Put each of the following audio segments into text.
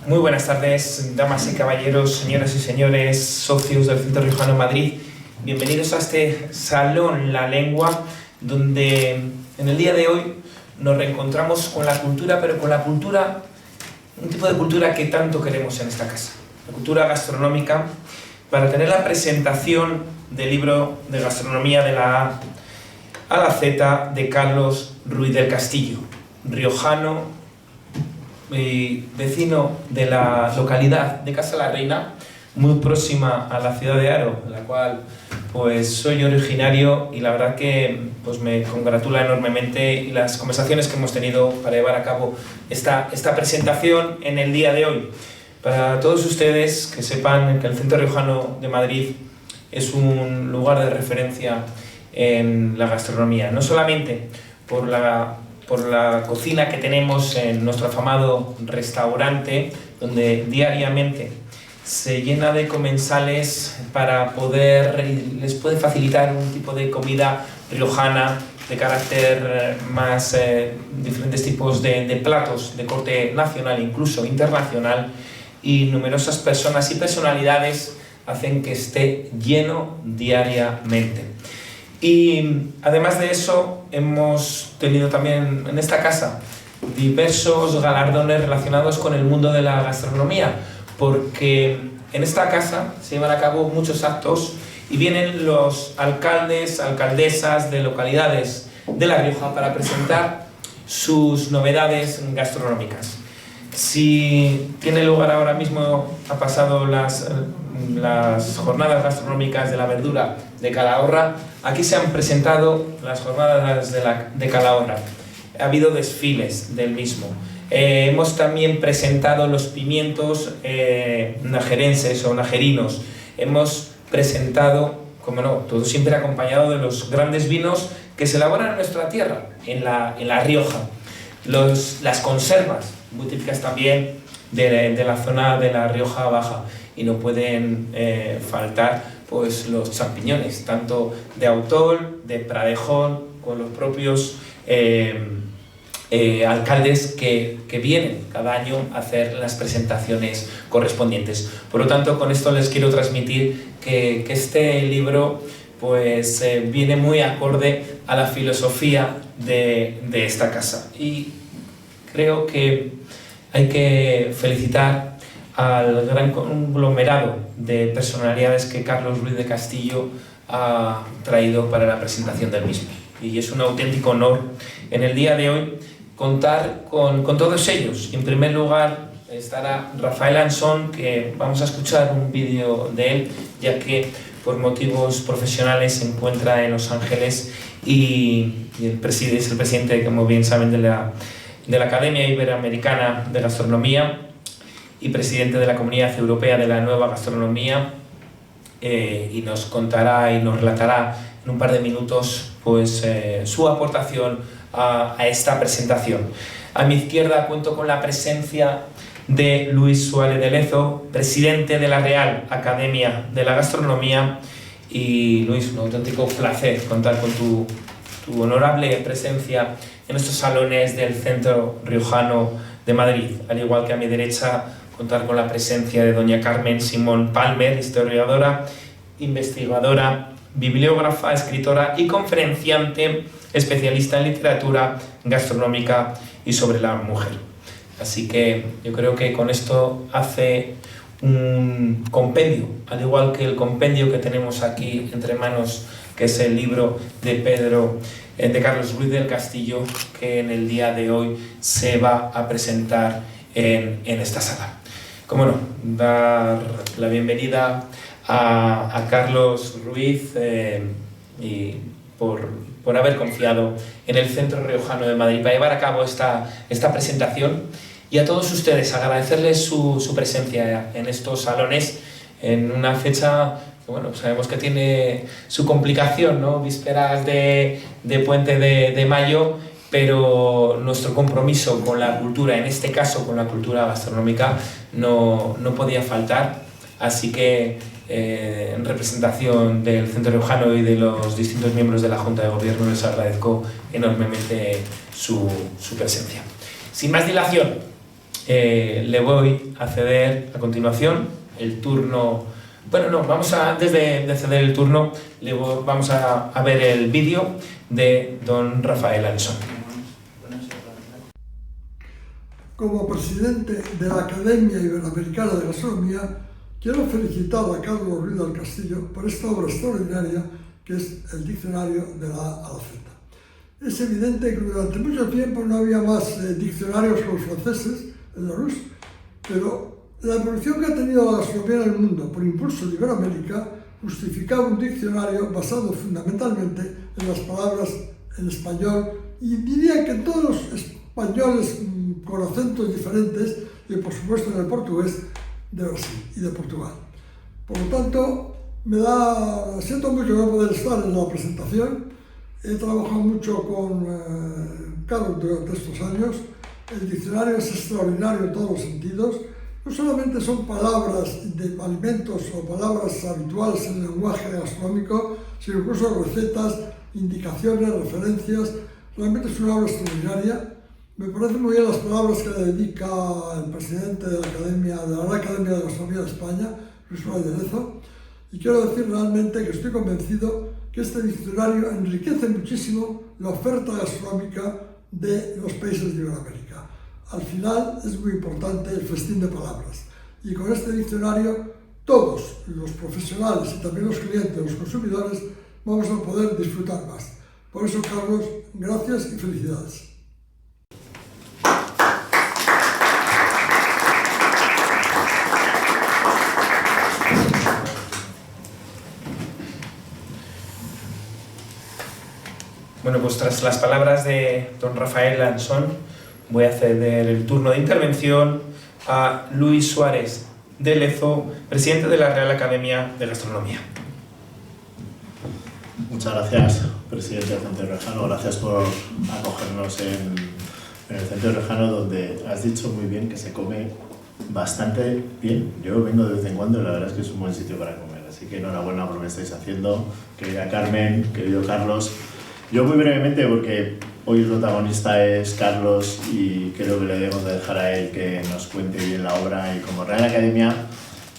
Muy buenas tardes, damas y caballeros, señoras y señores, socios del Centro Riojano de Madrid. Bienvenidos a este Salón La Lengua, donde en el día de hoy nos reencontramos con la cultura, pero con la cultura, un tipo de cultura que tanto queremos en esta casa, la cultura gastronómica, para tener la presentación del libro de gastronomía de la A a la Z de Carlos Ruiz del Castillo, riojano y vecino de la localidad de Casa la Reina, muy próxima a la ciudad de Haro, de la cual pues soy originario, y la verdad que pues me congratula enormemente y las conversaciones que hemos tenido para llevar a cabo esta presentación en el día de hoy. Para todos ustedes que sepan que el Centro Riojano de Madrid es un lugar de referencia en la gastronomía, no solamente por la cocina que tenemos en nuestro afamado restaurante, donde diariamente se llena de comensales para les puede facilitar un tipo de comida riojana de carácter más diferentes tipos de platos de corte nacional, incluso internacional, y numerosas personas y personalidades hacen que esté lleno diariamente. Y además de eso, hemos tenido también en esta casa diversos galardones relacionados con el mundo de la gastronomía, porque en esta casa se llevan a cabo muchos actos y vienen los alcaldes, alcaldesas de localidades de La Rioja para presentar sus novedades gastronómicas. Si tiene lugar ahora mismo, ha pasado las jornadas gastronómicas de la verdura de Calahorra. Aquí se han presentado las jornadas de Calahorra. Ha habido desfiles del mismo. Hemos también presentado los pimientos najerenses o najerinos. Hemos presentado, como no, todo siempre acompañado de los grandes vinos que se elaboran en nuestra tierra, en La Rioja. Las conservas, muy típicas también de la zona de La Rioja Baja, y no pueden faltar pues los champiñones, tanto de Autol, de Pradejón, con los propios alcaldes que vienen cada año a hacer las presentaciones correspondientes. Por lo tanto, con esto les quiero transmitir que este libro pues viene muy acorde a la filosofía de esta casa, y creo que hay que felicitar al gran conglomerado de personalidades que Carlos Ruiz de Castillo ha traído para la presentación del mismo, y es un auténtico honor en el día de hoy contar con todos ellos. En primer lugar estará Rafael Ansón, que vamos a escuchar un vídeo de él, ya que por motivos profesionales se encuentra en Los Ángeles y es el presidente, como bien saben, de la Academia Iberoamericana de Gastronomía y presidente de la Comunidad Europea de la Nueva Gastronomía, y nos contará y nos relatará en un par de minutos pues, su aportación a esta presentación. A mi izquierda cuento con la presencia de Luis Suárez de Lezo, presidente de la Real Academia de la Gastronomía. Y Luis, un auténtico placer contar con tu honorable presencia en estos salones del Centro Riojano de Madrid, al igual que a mi derecha contar con la presencia de doña Carmen Simón Palmer, historiadora, investigadora, bibliógrafa, escritora y conferenciante, especialista en literatura gastronómica y sobre la mujer. Así que yo creo que con esto hace un compendio, al igual que el compendio que tenemos aquí entre manos, que es el libro de Carlos Ruiz del Castillo, que en el día de hoy se va a presentar en esta sala. Cómo no, dar la bienvenida a Carlos Ruiz y por haber confiado en el Centro Riojano de Madrid para llevar a cabo esta presentación, y a todos ustedes agradecerles su presencia en estos salones en una fecha que, bueno, sabemos que tiene su complicación, ¿no? Vísperas de Puente de Mayo, pero nuestro compromiso con la cultura, en este caso con la cultura gastronómica, no podía faltar. Así que en representación del Centro Riojano y de los distintos miembros de la Junta de Gobierno les agradezco enormemente su presencia. Sin más dilación, le voy a ceder a continuación el turno. Bueno, no, antes de ceder el turno, vamos a ver el vídeo de don Rafael Ansón. Como presidente de la Academia Iberoamericana de Gastronomía, quiero felicitar a Carlos Ruiz del Castillo por esta obra extraordinaria que es el Diccionario de la A a la Z. Es evidente que durante mucho tiempo no había más diccionarios que los franceses, el Larousse, pero la evolución que ha tenido la gastronomía en el mundo por impulso de Iberoamérica justificaba un diccionario basado fundamentalmente en las palabras en español y diría que en todos los españoles con acentos diferentes y por supuesto en el portugués de Brasil y de Portugal. Por lo tanto, siento mucho no poder estar en la presentación. He trabajado mucho con Carlos durante estos años. El diccionario es extraordinario en todos los sentidos. No solamente son palabras de alimentos o palabras habituales en el lenguaje gastronómico, sino incluso recetas, indicaciones, referencias. Realmente es una obra extraordinaria. Me parecen muy bien las palabras que le dedica el presidente de la Real Academia de Gastronomía de España, Luis Suárez de Lezo, y quiero decir realmente que estoy convencido que este diccionario enriquece muchísimo la oferta gastronómica de los países de Iberoamérica. Al final es muy importante el festín de palabras, y con este diccionario todos los profesionales y también los clientes, los consumidores, vamos a poder disfrutar más. Por eso, Carlos, gracias y felicidades. Bueno, pues tras las palabras de don Rafael Ansón, voy a ceder el turno de intervención a Luis Suárez de Lezo, presidente de la Real Academia de Gastronomía. Muchas gracias, presidente del Centro Riojano. Gracias por acogernos en el Centro Riojano, donde has dicho muy bien que se come bastante bien. Yo vengo de vez en cuando y la verdad es que es un buen sitio para comer. Así que enhorabuena por lo que estáis haciendo, querida Carmen, querido Carlos. Yo muy brevemente, porque hoy el protagonista es Carlos y creo que le debemos de dejar a él que nos cuente bien la obra, y como Real Academia,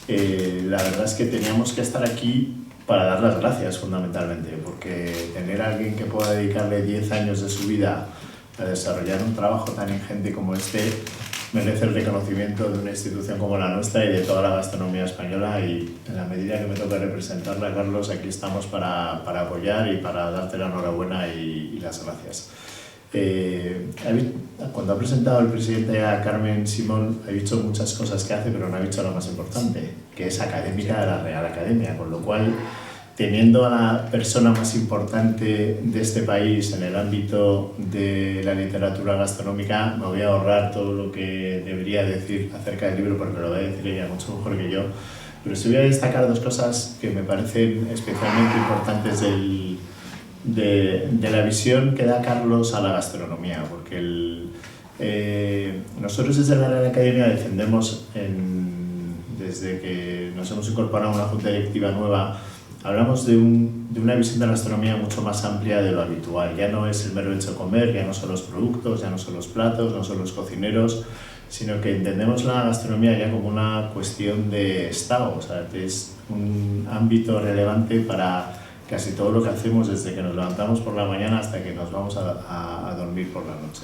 la verdad es que teníamos que estar aquí para dar las gracias fundamentalmente, porque tener a alguien que pueda dedicarle 10 años de su vida a desarrollar un trabajo tan ingente como este merece el reconocimiento de una institución como la nuestra y de toda la gastronomía española, y en la medida que me toca representarla, Carlos, aquí estamos para apoyar y para darte la enhorabuena y las gracias. Cuando ha presentado el presidente a Carmen Simón, ha dicho muchas cosas que hace, pero no ha dicho lo más importante, que es académica de la Real Academia, con lo cual, teniendo a la persona más importante de este país en el ámbito de la literatura gastronómica, me voy a ahorrar todo lo que debería decir acerca del libro, porque lo va a decir ella mucho mejor que yo, pero sí voy a destacar dos cosas que me parecen especialmente importantes de la visión que da Carlos a la gastronomía, porque nosotros desde la Real Academia defendemos, desde que nos hemos incorporado a una junta directiva nueva, hablamos de una visión de la gastronomía mucho más amplia de lo habitual. Ya no es el mero hecho de comer, ya no son los productos, ya no son los platos, no son los cocineros, sino que entendemos la gastronomía ya como una cuestión de estado, o sea, que es un ámbito relevante para casi todo lo que hacemos desde que nos levantamos por la mañana hasta que nos vamos a dormir por la noche.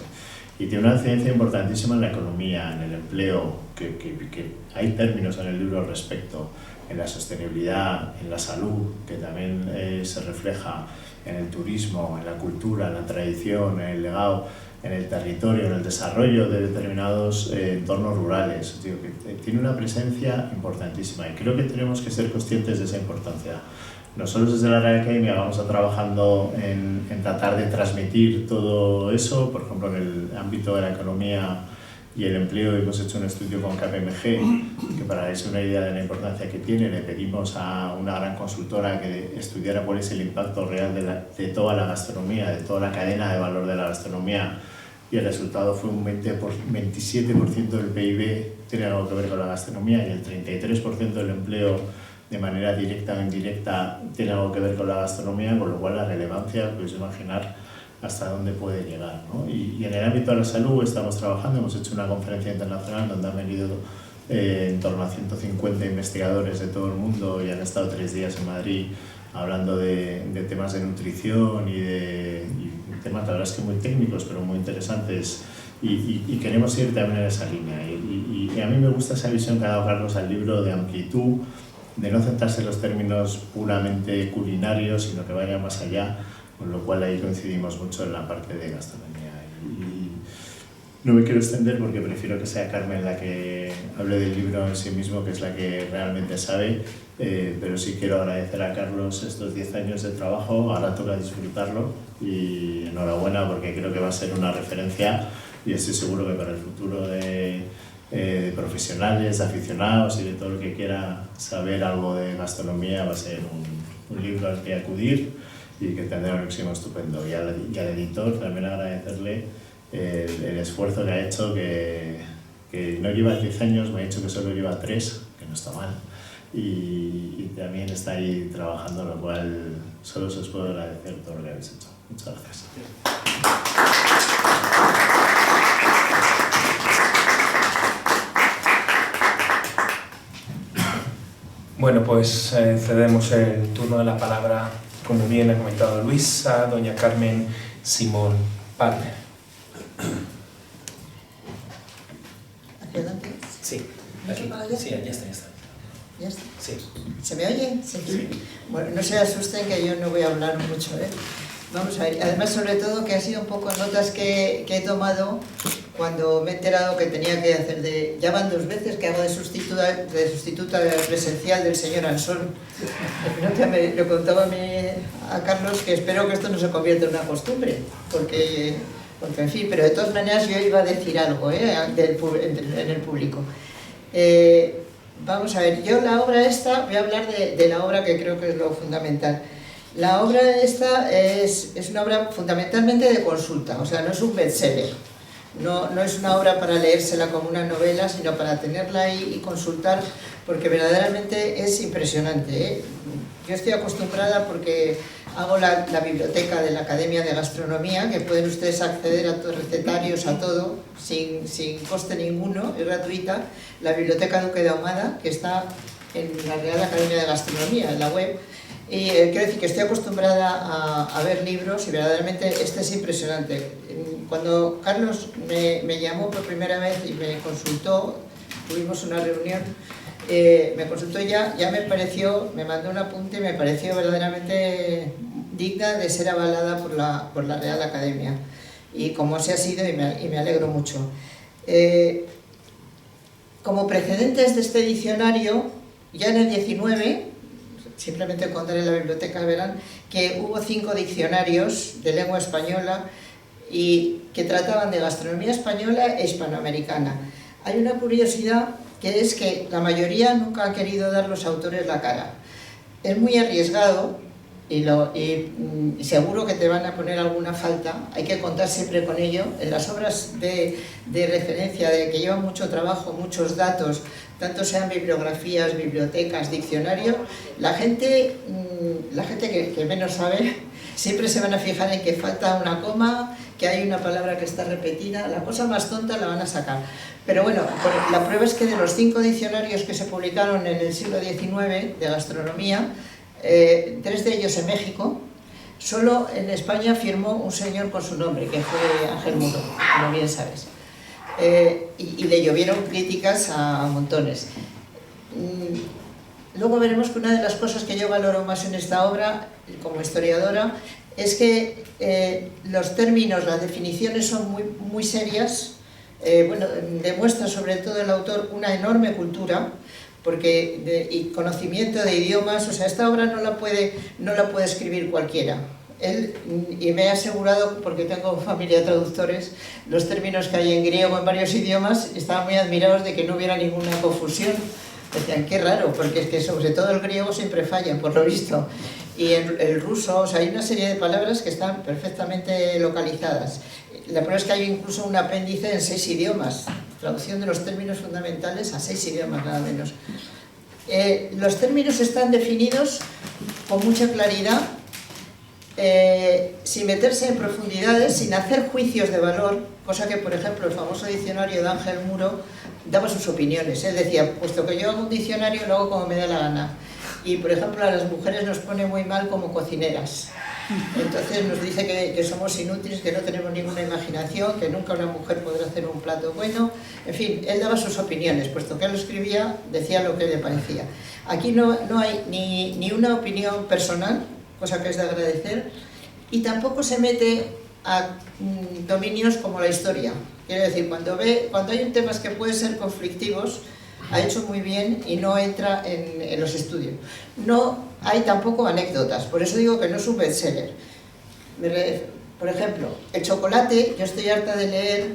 Y tiene una incidencia importantísima en la economía, en el empleo, que hay términos en el libro al respecto, en la sostenibilidad, en la salud, que también se refleja en el turismo, en la cultura, en la tradición, en el legado, en el territorio, en el desarrollo de determinados entornos rurales. Digo, que tiene una presencia importantísima, y creo que tenemos que ser conscientes de esa importancia. Nosotros desde la Real Academia vamos a trabajando en tratar de transmitir todo eso. Por ejemplo, en el ámbito de la economía y el empleo hemos hecho un estudio con KPMG, que para darse una idea de la importancia que tiene, le pedimos a una gran consultora que estudiara cuál es el impacto real de toda la gastronomía, de toda la cadena de valor de la gastronomía, y el resultado fue un 27% del PIB tiene algo que ver con la gastronomía, y el 33% del empleo de manera directa o indirecta tiene algo que ver con la gastronomía, con lo cual la relevancia, podéis imaginar, hasta dónde puede llegar, ¿no? Y en el ámbito de la salud estamos trabajando, hemos hecho una conferencia internacional donde han venido en torno a 150 investigadores de todo el mundo y han estado 3 días en Madrid hablando de temas de nutrición y temas, la verdad es que muy técnicos, pero muy interesantes, y queremos ir también en esa línea. Y a mí me gusta esa visión que ha dado Carlos al libro de amplitud, de no centrarse en los términos puramente culinarios, sino que vaya más allá, con lo cual ahí coincidimos mucho en la parte de gastronomía. Y no me quiero extender porque prefiero que sea Carmen la que hable del libro en sí mismo, que es la que realmente sabe, pero sí quiero agradecer a Carlos estos 10 años de trabajo, ahora toca disfrutarlo y enhorabuena porque creo que va a ser una referencia y estoy seguro que para el futuro de profesionales, de aficionados y de todo el que quiera saber algo de gastronomía va a ser un libro al que acudir y que tendrá un éxito estupendo. Y al editor también agradecerle el esfuerzo que ha hecho, que no lleva 10 años, me ha dicho que solo lleva 3, que no está mal, y también está ahí trabajando, lo cual solo os puedo agradecer todo lo que habéis hecho. Muchas gracias. Bueno, pues cedemos el turno de la palabra, como bien ha comentado Luis, a doña Carmen Simón Palmer. ¿Hacia adelante? Sí, aquí. Sí, ya está. ¿Ya está? Sí. ¿Se me oye? Sí. Bueno, no se asusten que yo no voy a hablar mucho, ¿eh? Vamos a ver. Además, sobre todo, que ha sido un poco notas que he tomado cuando me he enterado que tenía que hacer de... Ya van 2 veces que hago de sustituta presencial del señor Ansón. Le contaba a Carlos que espero que esto no se convierta en una costumbre, porque en fin, pero de todas maneras yo iba a decir algo en el público. Vamos a ver, yo la obra esta, voy a hablar de la obra que creo que es lo fundamental. La obra esta es una obra fundamentalmente de consulta, o sea, no es un bestseller. No es una obra para leérsela como una novela, sino para tenerla ahí y consultar, porque verdaderamente es impresionante, ¿eh? Yo estoy acostumbrada porque hago la biblioteca de la Academia de Gastronomía, que pueden ustedes acceder a todos recetarios, a todo, sin coste ninguno, es gratuita. La Biblioteca Duque de Ahumada, que está en la Real Academia de Gastronomía, en la web. Y quiero decir que estoy acostumbrada a ver libros y verdaderamente este es impresionante. Cuando Carlos me llamó por primera vez y me consultó, tuvimos una reunión, me consultó ya me mandó un apunte y me pareció verdaderamente digna de ser avalada por la Real Academia. Y como así ha sido, y me alegro mucho. Como precedentes de este diccionario, ya en el 19, simplemente contaré en la biblioteca, verán que hubo 5 diccionarios de lengua española y que trataban de gastronomía española e hispanoamericana. Hay una curiosidad que es que la mayoría nunca han querido dar los autores la cara. Es muy arriesgado y seguro que te van a poner alguna falta, hay que contar siempre con ello. En las obras de referencia, de que llevan mucho trabajo, muchos datos, tanto sean bibliografías, bibliotecas, diccionarios, la gente que menos sabe siempre se van a fijar en que falta una coma, que hay una palabra que está repetida, la cosa más tonta la van a sacar. Pero bueno, la prueba es que de los 5 diccionarios que se publicaron en el siglo XIX de gastronomía, 3 de ellos en México, solo en España firmó un señor con su nombre, que fue Ángel Muro, como bien sabes. Y le llovieron críticas a montones. Luego veremos que una de las cosas que yo valoro más en esta obra, como historiadora, es que los términos, las definiciones son muy serias. Demuestra sobre todo el autor una enorme cultura y conocimiento de idiomas. O sea, esta obra no la puede escribir cualquiera. Y me he asegurado, porque tengo familia de traductores, los términos que hay en griego en varios idiomas, estaban muy admirados de que no hubiera ninguna confusión. Decían, qué raro, porque es que sobre todo el griego siempre falla, por lo visto. Y el ruso, o sea, hay una serie de palabras que están perfectamente localizadas. La prueba es que hay incluso un apéndice en 6 idiomas, traducción de los términos fundamentales a 6 idiomas, nada menos. Los términos están definidos con mucha claridad sin meterse en profundidades, sin hacer juicios de valor, cosa que, por ejemplo, el famoso diccionario de Ángel Muro daba sus opiniones. Él decía, puesto que yo hago un diccionario, lo hago como me da la gana. Y, por ejemplo, a las mujeres nos pone muy mal como cocineras. Entonces nos dice que somos inútiles, que no tenemos ninguna imaginación, que nunca una mujer podrá hacer un plato bueno. En fin, él daba sus opiniones, puesto que él lo escribía, decía lo que le parecía. Aquí no hay ni una opinión personal, cosa que es de agradecer, y tampoco se mete a dominios como la historia. Quiero decir, cuando hay un temas que pueden ser conflictivos, ha hecho muy bien y no entra en los estudios. No hay tampoco anécdotas, por eso digo que no es un bestseller. Por ejemplo, el chocolate, yo estoy harta de leer,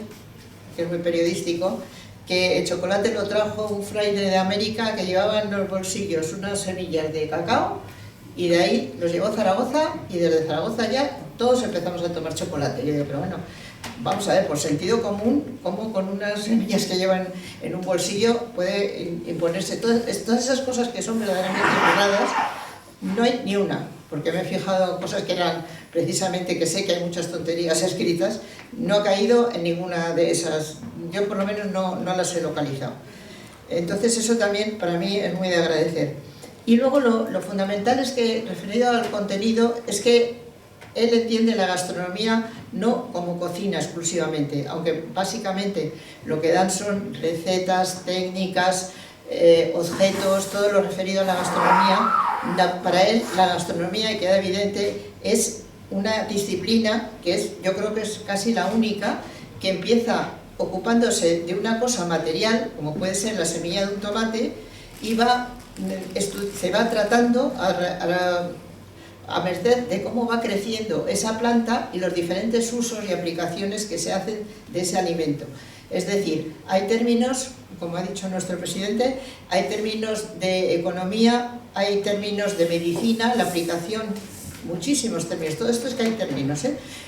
que es muy periodístico, que el chocolate lo trajo un fraile de América que llevaba en los bolsillos unas semillas de cacao y de ahí los llevó a Zaragoza y desde Zaragoza ya todos empezamos a tomar chocolate. Y yo digo, pero bueno, vamos a ver, por sentido común, cómo con unas semillas que llevan en un bolsillo puede imponerse. Todas esas cosas que son verdaderamente erradas, no hay ni una, porque me he fijado en cosas que eran precisamente, que sé que hay muchas tonterías escritas, no ha caído en ninguna de esas, yo por lo menos no las he localizado. Entonces eso también para mí es muy de agradecer. Y luego lo fundamental es que, referido al contenido, es que él entiende la gastronomía no como cocina exclusivamente, aunque básicamente lo que dan son recetas, técnicas, objetos, todo lo referido a la gastronomía. Para él la gastronomía, y queda evidente, es una disciplina que yo creo que es casi la única, que empieza ocupándose de una cosa material, como puede ser la semilla de un tomate, y se va tratando a merced de cómo va creciendo esa planta y los diferentes usos y aplicaciones que se hacen de ese alimento. Es decir, hay términos, como ha dicho nuestro presidente, hay términos de economía, hay términos de medicina, la aplicación, muchísimos términos, todo esto es que hay términos,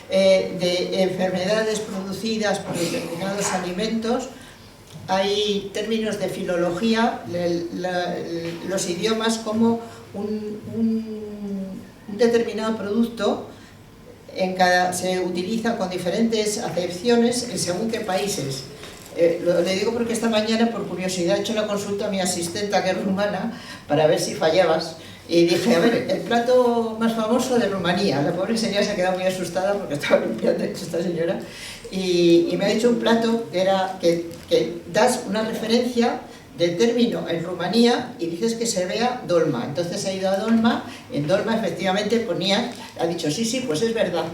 de enfermedades producidas por determinados alimentos, hay términos de filología, los idiomas como un determinado producto se utiliza con diferentes acepciones en según qué países. Le digo porque esta mañana, por curiosidad, he hecho una consulta a mi asistenta, que es rumana, para ver si fallabas. Y dije, a ver, el plato más famoso de Rumanía. La pobre señora se ha quedado muy asustada porque estaba limpiando esta señora. Y me ha dicho un plato que das una referencia del término en Rumanía y dices que se vea dolma. Entonces ha ido a dolma, en dolma efectivamente ha dicho sí, pues es verdad.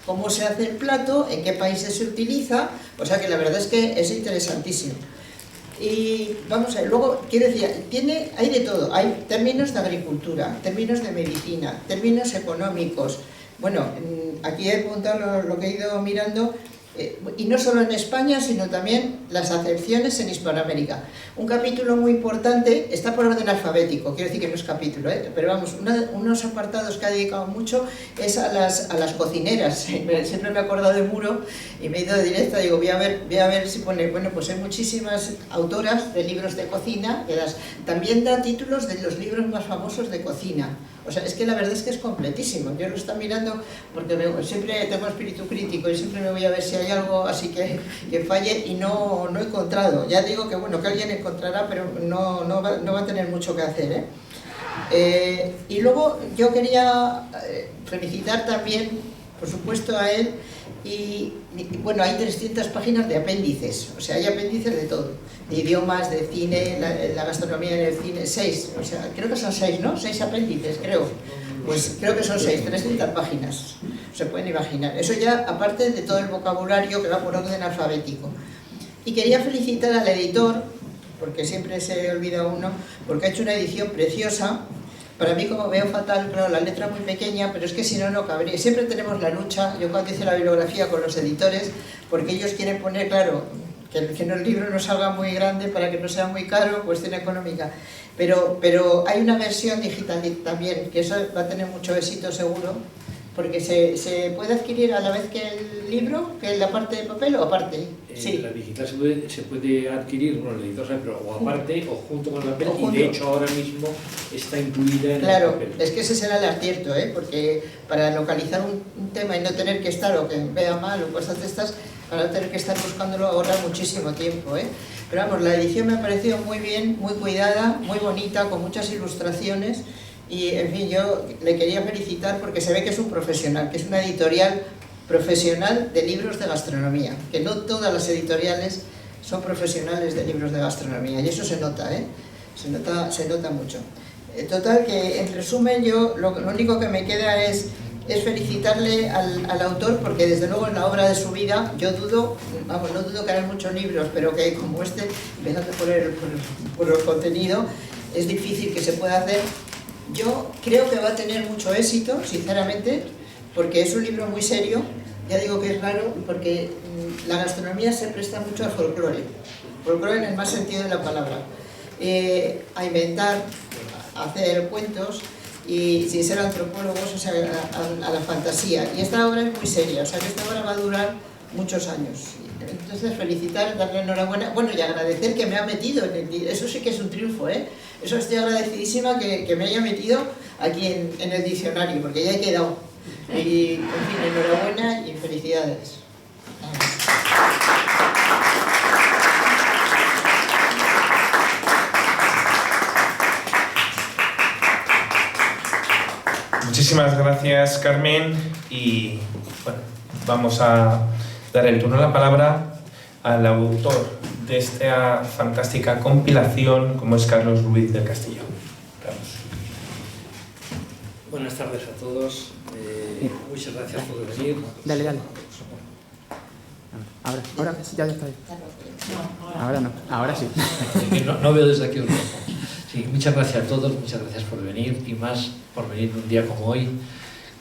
Cómo se hace el plato, en qué países se utiliza, o sea que la verdad es que es interesantísimo. Y vamos a ver, luego, quiero decir, hay de todo, hay términos de agricultura, términos de medicina, términos económicos. Bueno, aquí he apuntado lo que he ido mirando, y no solo en España, sino también las acepciones en Hispanoamérica. Un capítulo muy importante, está por orden alfabético, quiero decir que no es capítulo, pero vamos, unos apartados que ha dedicado mucho es a las cocineras. Siempre me he acordado de Muro y me he ido de directa, digo, voy a ver si pone, bueno, pues hay muchísimas autoras de libros de cocina, también da títulos de los libros más famosos de cocina. O sea, es que la verdad es que es completísimo. Yo lo estoy mirando porque siempre tengo espíritu crítico y siempre me voy a ver si hay algo así que falle y no he encontrado. Ya digo que bueno, que alguien encontrará, pero no va a tener mucho que hacer, y luego yo quería felicitar también, por supuesto, a él. Y bueno, hay 300 páginas de apéndices, o sea, hay apéndices de todo, de idiomas, de cine, la gastronomía en el cine, 6, o sea, creo que son 6, ¿no? 6 apéndices, creo. Pues creo que son 6, 300 páginas, se pueden imaginar. Eso ya, aparte de todo el vocabulario que va por orden alfabético. Y quería felicitar al editor, porque siempre se olvida uno, porque ha hecho una edición preciosa. Para mí, como veo fatal, claro, la letra muy pequeña, pero es que si no cabría. Siempre tenemos la lucha, yo cuando hice la bibliografía con los editores, porque ellos quieren poner, claro, que el libro no salga muy grande para que no sea muy caro, cuestión económica. Pero hay una versión digital también, que eso va a tener mucho éxito seguro, porque se puede adquirir a la vez que el libro, que es la parte de papel o aparte. Sí. La digital se puede adquirir, bueno, la editor sabe, pero o aparte o junto con el papel, O y de hecho ahora mismo está incluida en el papel. Es que ese será el acierto, porque para localizar un tema y no tener que estar, o que vea mal o cosas de estas, para no tener que estar buscándolo ahorra muchísimo tiempo, Pero vamos, la edición me ha parecido muy bien, muy cuidada, muy bonita, con muchas ilustraciones, y en fin, yo le quería felicitar porque se ve que es un profesional, que es una editorial profesional de libros de gastronomía, que no todas las editoriales son profesionales de libros de gastronomía, y eso se nota, se nota mucho. Total, que en resumen yo lo único que me queda es felicitarle al autor, porque desde luego en la obra de su vida yo dudo, vamos, no dudo que hagan muchos libros, pero que como este, empezando por el contenido, es difícil que se pueda hacer. Yo creo que va a tener mucho éxito, sinceramente, porque es un libro muy serio. Ya digo que es raro, porque la gastronomía se presta mucho al folclore en el más sentido de la palabra, a inventar, a hacer cuentos, y sin ser antropólogos, o sea, a la fantasía. Y esta obra es muy seria, o sea que esta obra va a durar muchos años. Entonces felicitar, darle enhorabuena, bueno, y agradecer que me ha metido en el, eso sí que es un triunfo, Eso estoy agradecidísima que me haya metido aquí en el diccionario, porque ya he quedado. Y, en fin, enhorabuena y felicidades. Muchísimas gracias, Carmen, y bueno, vamos a dar el turno a la palabra al autor de esta fantástica compilación, como es Carlos Ruiz del Castillo. Carlos. Buenas tardes a todos, muchas gracias por venir. Dale. Ahora, ya está bien. Ahora no, ahora sí. No veo desde aquí un rojo. Sí, muchas gracias a todos, muchas gracias por venir, y más por venir un día como hoy,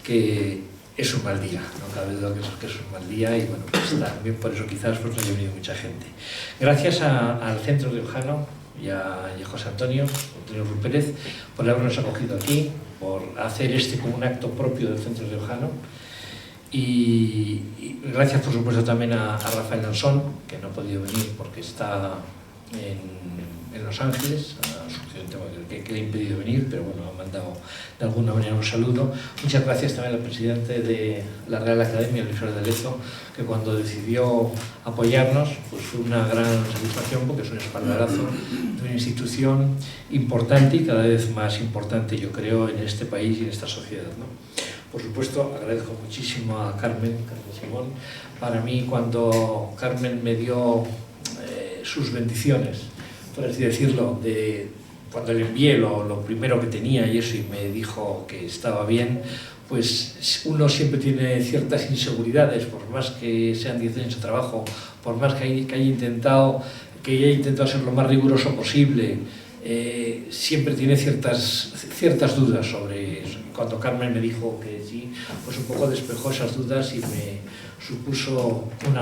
que es un mal día, no cabe duda que es un mal día, y bueno, pues también por eso quizás pues no haya venido mucha gente. Gracias al Centro Riojano y a José Antonio Pérez por habernos acogido aquí, por hacer como un acto propio del Centro Riojano, y gracias por supuesto también a Rafael Lansón, que no ha podido venir porque está en Los Ángeles, ha surgido un tema que le ha impedido venir, pero bueno, ha mandado de alguna manera un saludo. Muchas gracias también al presidente de la Real Academia, Luis Suárez de Lezo, que cuando decidió apoyarnos, pues fue una gran satisfacción, porque es un espaldarazo de una institución importante y cada vez más importante, yo creo, en este país y en esta sociedad, ¿no? Por supuesto, agradezco muchísimo a Carmen Simón. Para mí, cuando Carmen me dio sus bendiciones, por así decirlo, cuando le envié lo primero que tenía y eso, y me dijo que estaba bien, pues uno siempre tiene ciertas inseguridades, por más que sean 10 años de trabajo, por más que haya intentado ser lo más riguroso posible, siempre tiene ciertas dudas sobre eso. Cuando Carmen me dijo que sí, pues un poco despejó esas dudas y me supuso un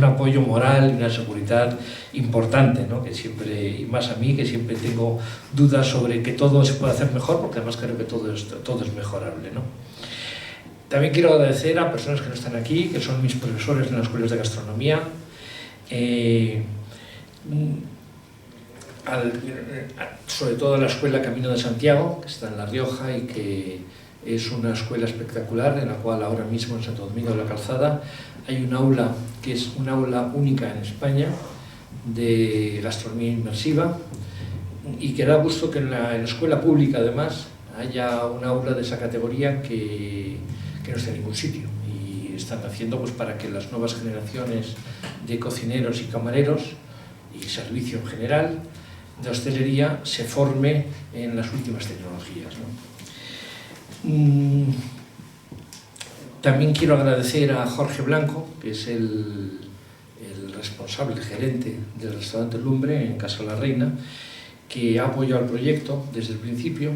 apoyo moral y una seguridad importante, ¿no? Que siempre, y más a mí, que siempre tengo dudas sobre que todo se puede hacer mejor, porque además creo que todo es mejorable, ¿no? También quiero agradecer a personas que no están aquí, que son mis profesores en las escuelas de gastronomía, sobre todo a la Escuela Camino de Santiago, que está en La Rioja y que es una escuela espectacular, en la cual ahora mismo en Santo Domingo de la Calzada hay un aula que es un aula única en España de gastronomía inmersiva, y que da gusto que en la escuela pública además haya un aula de esa categoría que no está en ningún sitio, y están haciendo pues para que las nuevas generaciones de cocineros y camareros y servicio en general de hostelería se forme en las últimas tecnologías, ¿no? También quiero agradecer a Jorge Blanco, que es el responsable, el gerente del restaurante Lumbre en Casa La Reina, que ha apoyado el proyecto desde el principio,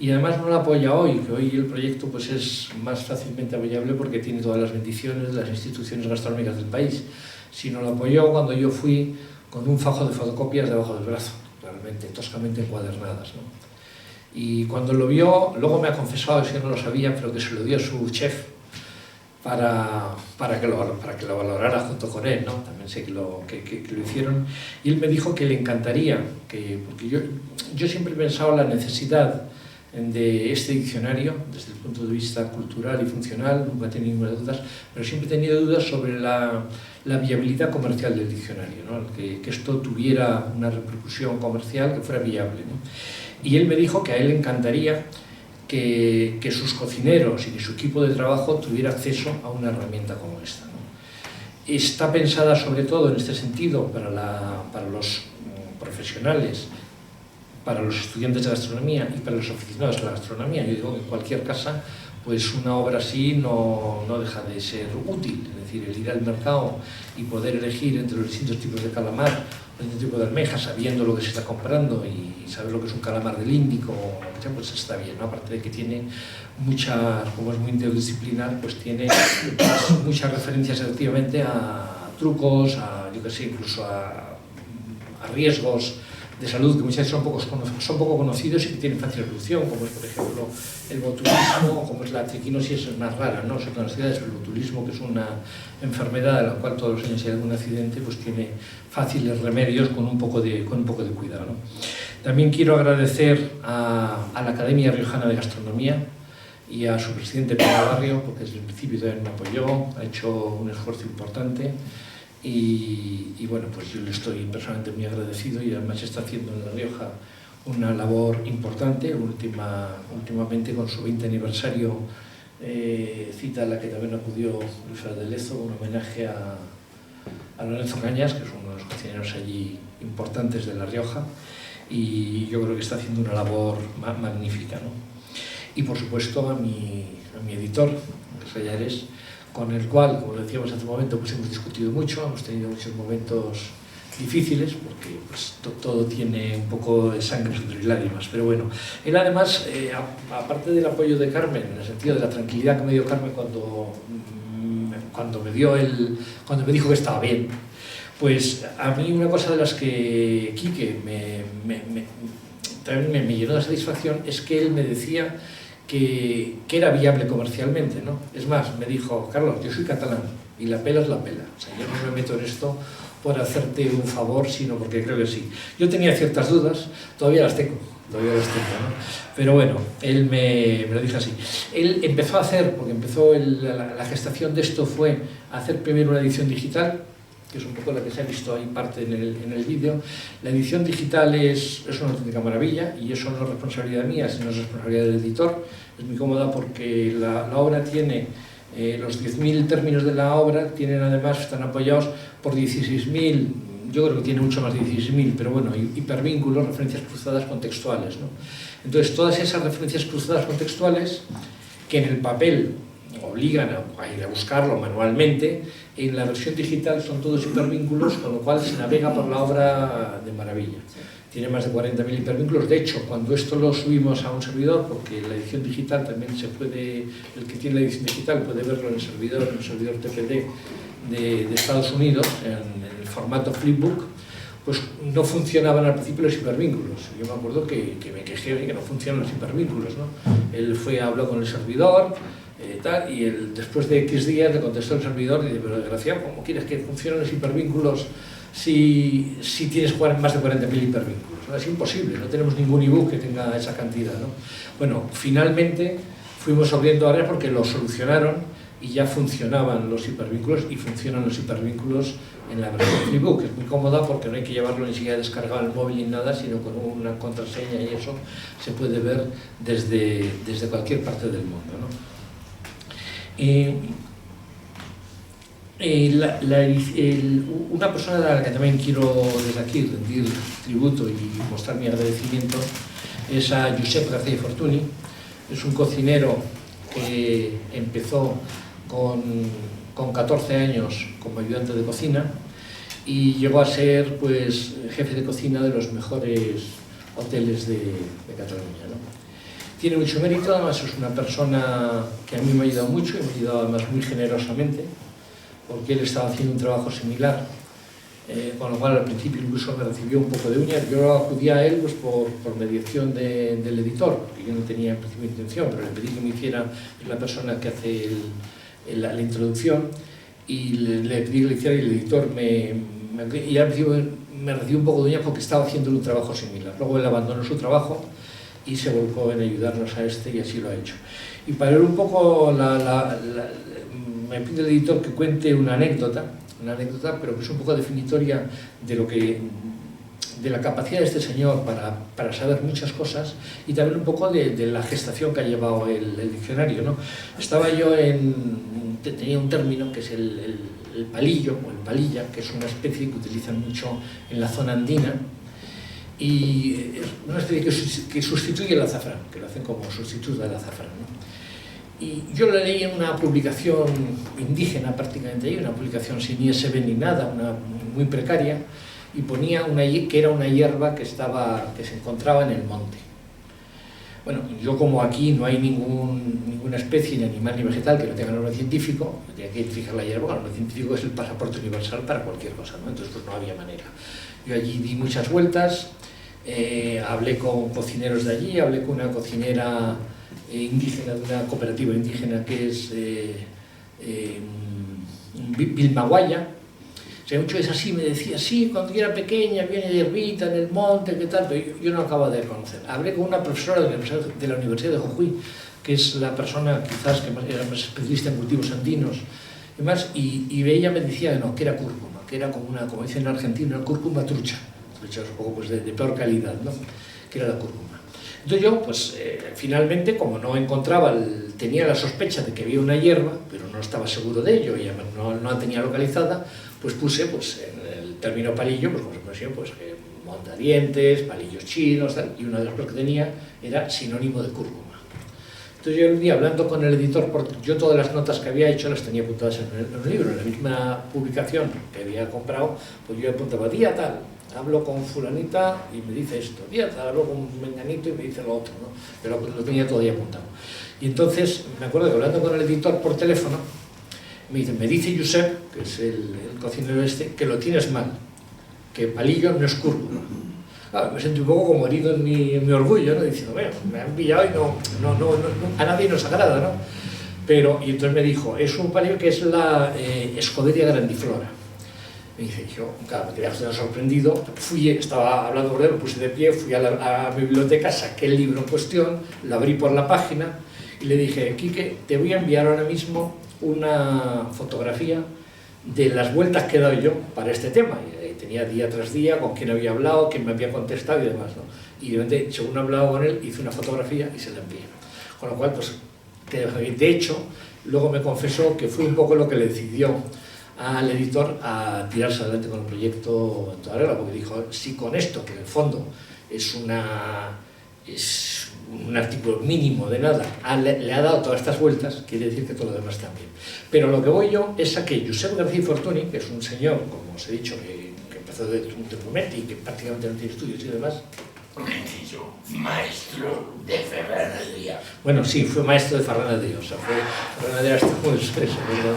y además no lo apoya hoy, que hoy el proyecto pues es más fácilmente apoyable porque tiene todas las bendiciones de las instituciones gastronómicas del país, sino lo apoyó cuando yo fui con un fajo de fotocopias debajo del brazo, realmente toscamente encuadernadas, ¿no? Y cuando lo vio, luego me ha confesado, si no lo sabía, pero que se lo dio a su chef, para que lo valorara junto con él, ¿no? También sé que lo hicieron, y él me dijo que le encantaría, porque yo siempre he pensado la necesidad de este diccionario desde el punto de vista cultural y funcional, nunca he tenido ninguna duda, pero siempre he tenido dudas sobre la viabilidad comercial del diccionario, ¿no? Que esto tuviera una repercusión comercial, que fuera viable, ¿no? Y él me dijo que a él le encantaría que sus cocineros y que su equipo de trabajo tuviera acceso a una herramienta como esta, ¿no? Está pensada sobre todo en este sentido para los profesionales, para los estudiantes de gastronomía y para los aficionados a la gastronomía. Yo digo que en cualquier casa, pues una obra así no deja de ser útil, es decir, el ir al mercado y poder elegir entre los distintos tipos de calamar, los distintos tipos de almejas, sabiendo lo que se está comprando y saber lo que es un calamar del Índico, pues está bien, ¿no? Aparte de que tiene como es muy interdisciplinar, pues tiene muchas referencias efectivamente a trucos, yo que sé, incluso a riesgos de salud que muchas veces son poco conocidos y que tienen fácil solución, como es por ejemplo el botulismo, como es la triquinosis, es más rara, ¿no? Son conocidas, el botulismo, que es una enfermedad de la cual todos los años si hay algún accidente, pues tiene fáciles remedios con un poco de cuidado, ¿no? También quiero agradecer a la Academia Riojana de Gastronomía y a su presidente Pedro Barrio, porque desde el principio también me apoyó, ha hecho un esfuerzo importante. Y bueno, pues yo le estoy personalmente muy agradecido, y además está haciendo en La Rioja una labor importante. Últimamente, con su 20 aniversario, cita a la que también acudió Luis Aldelezo, un homenaje a Lorenzo Cañas, que es uno de los cocineros allí importantes de La Rioja, y yo creo que está haciendo una labor magnífica, ¿no? Y por supuesto a mi editor, Sayares, con el cual, como decíamos hace un momento, pues hemos discutido mucho, hemos tenido muchos momentos difíciles, porque pues, todo tiene un poco de sangre, sudor y lágrimas, pero bueno, él además, aparte del apoyo de Carmen, en el sentido de la tranquilidad que me dio Carmen cuando me dijo que estaba bien, pues a mí una cosa de las que Quique también me llenó de satisfacción es que él me decía que era viable comercialmente, ¿no? Es más, me dijo: Carlos, yo soy catalán y la pela es la pela. O sea, yo no me meto en esto por hacerte un favor, sino porque creo que sí. Yo tenía ciertas dudas, todavía las tengo, ¿no? Pero bueno, él me lo dijo así. Él empezó a hacer, porque la gestación de esto fue hacer primero una edición digital, que es un poco la que se ha visto ahí parte en el vídeo. La edición digital es una auténtica maravilla, y eso no es responsabilidad mía, sino es responsabilidad del editor. Es muy cómoda porque la obra tiene, los 10.000 términos de la obra están apoyados por 16.000, yo creo que tiene mucho más de 16.000, pero bueno, hipervínculos, referencias cruzadas contextuales, ¿no? Entonces, todas esas referencias cruzadas contextuales, que en el papel obligan a ir a buscarlo manualmente, en la versión digital son todos hipervínculos, con lo cual se navega por la obra de maravilla. Tiene más de 40.000 hipervínculos. De hecho, cuando esto lo subimos a un servidor, porque la edición digital también el que tiene la edición digital puede verlo en el servidor TPD de Estados Unidos, en el formato flipbook, pues no funcionaban al principio los hipervínculos. Yo me acuerdo que me quejé de que no funcionan los hipervínculos, ¿no? Él habló con el servidor, y después de X días le contestó el servidor y dice: pero desgraciado, ¿cómo quieres que funcionen los hipervínculos si tienes más de 40.000 hipervínculos? ¿No? Es imposible, no tenemos ningún ebook que tenga esa cantidad, ¿no? Bueno, finalmente fuimos abriendo áreas porque lo solucionaron y ya funcionaban los hipervínculos, y funcionan los hipervínculos en la versión ebook. Es muy cómoda porque no hay que llevarlo ni siquiera descargado en el móvil ni nada, sino con una contraseña, y eso se puede ver desde cualquier parte del mundo, ¿no? Una persona a la que también quiero desde aquí rendir tributo y mostrar mi agradecimiento es a Josep García Fortuny. Es un cocinero que empezó con 14 años como ayudante de cocina y llegó a ser, pues, jefe de cocina de los mejores hoteles de Cataluña, ¿no? Tiene mucho mérito, además es una persona que a mí me ha ayudado mucho, y me ha ayudado además muy generosamente, porque él estaba haciendo un trabajo similar, con lo cual al principio incluso me recibió un poco de uñas. Yo acudí a él pues, por mediación del editor, porque yo no tenía en principio intención, pero le pedí que me hiciera, es la persona que hace la introducción y le pedí que lo hiciera y el editor y al principio me recibió un poco de uña porque estaba haciendo un trabajo similar. Luego él abandonó su trabajo y se volcó en ayudarnos a este y así lo ha hecho. Y para ver un poco, me pide el editor que cuente una anécdota, pero que es un poco definitoria de la capacidad de este señor para saber muchas cosas y también un poco de la gestación que ha llevado el diccionario, ¿no? Tenía un término que es el palillo o el palilla, que es una especie que utilizan mucho en la zona andina y es una especie que sustituye el azafrán, que lo hacen como sustituto del azafrán, ¿no? Y yo lo leí en una publicación indígena prácticamente ahí, una publicación sin ISBN ni nada, muy precaria, y ponía que era una hierba que se encontraba en el monte. Bueno, yo como aquí no hay ninguna especie, ni animal ni vegetal que no tenga nombre científico, tenía que identificar la hierba. El nombre científico es el pasaporte universal para cualquier cosa, ¿no? Entonces pues no había manera. Yo allí di muchas vueltas, hablé con cocineros de allí, hablé con una cocinera indígena, de una cooperativa indígena que es Vilmaguaya. O sea, mucho es así, me decía, sí, cuando yo era pequeña, viene hierbita en el monte, ¿qué tal? Pero yo no acabo de conocer. Hablé con una profesora de la Universidad de Jujuy, que es la persona quizás que era más especialista en cultivos andinos y más, y ella me decía que no, que era cúrcuma, que era como dicen en Argentina, una cúrcuma trucha, es un poco pues, de peor calidad, ¿no? Que era la cúrcuma. Entonces yo, pues finalmente, como no encontraba, tenía la sospecha de que había una hierba, pero no estaba seguro de ello, y no la tenía localizada, pues puse en el término palillo, pues como expresión, pues montadientes, palillos chinos, tal, y una de las cosas que tenía era sinónimo de cúrcuma. Entonces yo un día, hablando con el editor, porque yo todas las notas que había hecho las tenía apuntadas en un libro, en la misma publicación que había comprado, pues yo apuntaba día tal, hablo con fulanita y me dice esto, día tal, hablo con menganito y me dice lo otro, ¿no? Pero lo tenía todavía apuntado. Y entonces me acuerdo que hablando con el editor por teléfono, me dice Josep, que es el cocinero este, que lo tienes mal, que palillo no es cúrcuma. Claro, me sentí un poco como herido en mi orgullo, ¿no? Diciendo, bueno, me han pillado y a nadie nos agrada, ¿no? Y entonces me dijo, es un palillo que es la Escoderia grandiflora. Me dice, yo, claro, me quedé bastante sorprendido, estaba hablando con él, me puse de pie, fui a la biblioteca, saqué el libro en cuestión, lo abrí por la página y le dije, Quique, te voy a enviar ahora mismo una fotografía de las vueltas que he dado yo para este tema. Y tenía día tras día con quién había hablado, quién me había contestado y demás, ¿no? Y de según hablaba con él, hice una fotografía y se la envié. Con lo cual, pues, de hecho, luego me confesó que fue un poco lo que le decidió al editor a tirarse adelante con el proyecto en toda regla, porque dijo, si con esto, que en el fondo es un artículo mínimo de nada, le ha dado todas estas vueltas, quiere decir que todo lo demás también. Pero lo que voy yo es a que Josep García Fortuny, que es un señor, como os he dicho, que empezó de un temporomete y que prácticamente no tiene estudios y demás. Maestro de Ferran Adrià. Bueno, sí, fue maestro de Ferran Adrià, o sea, Ferran Adrià hasta muy expreso, ¿verdad?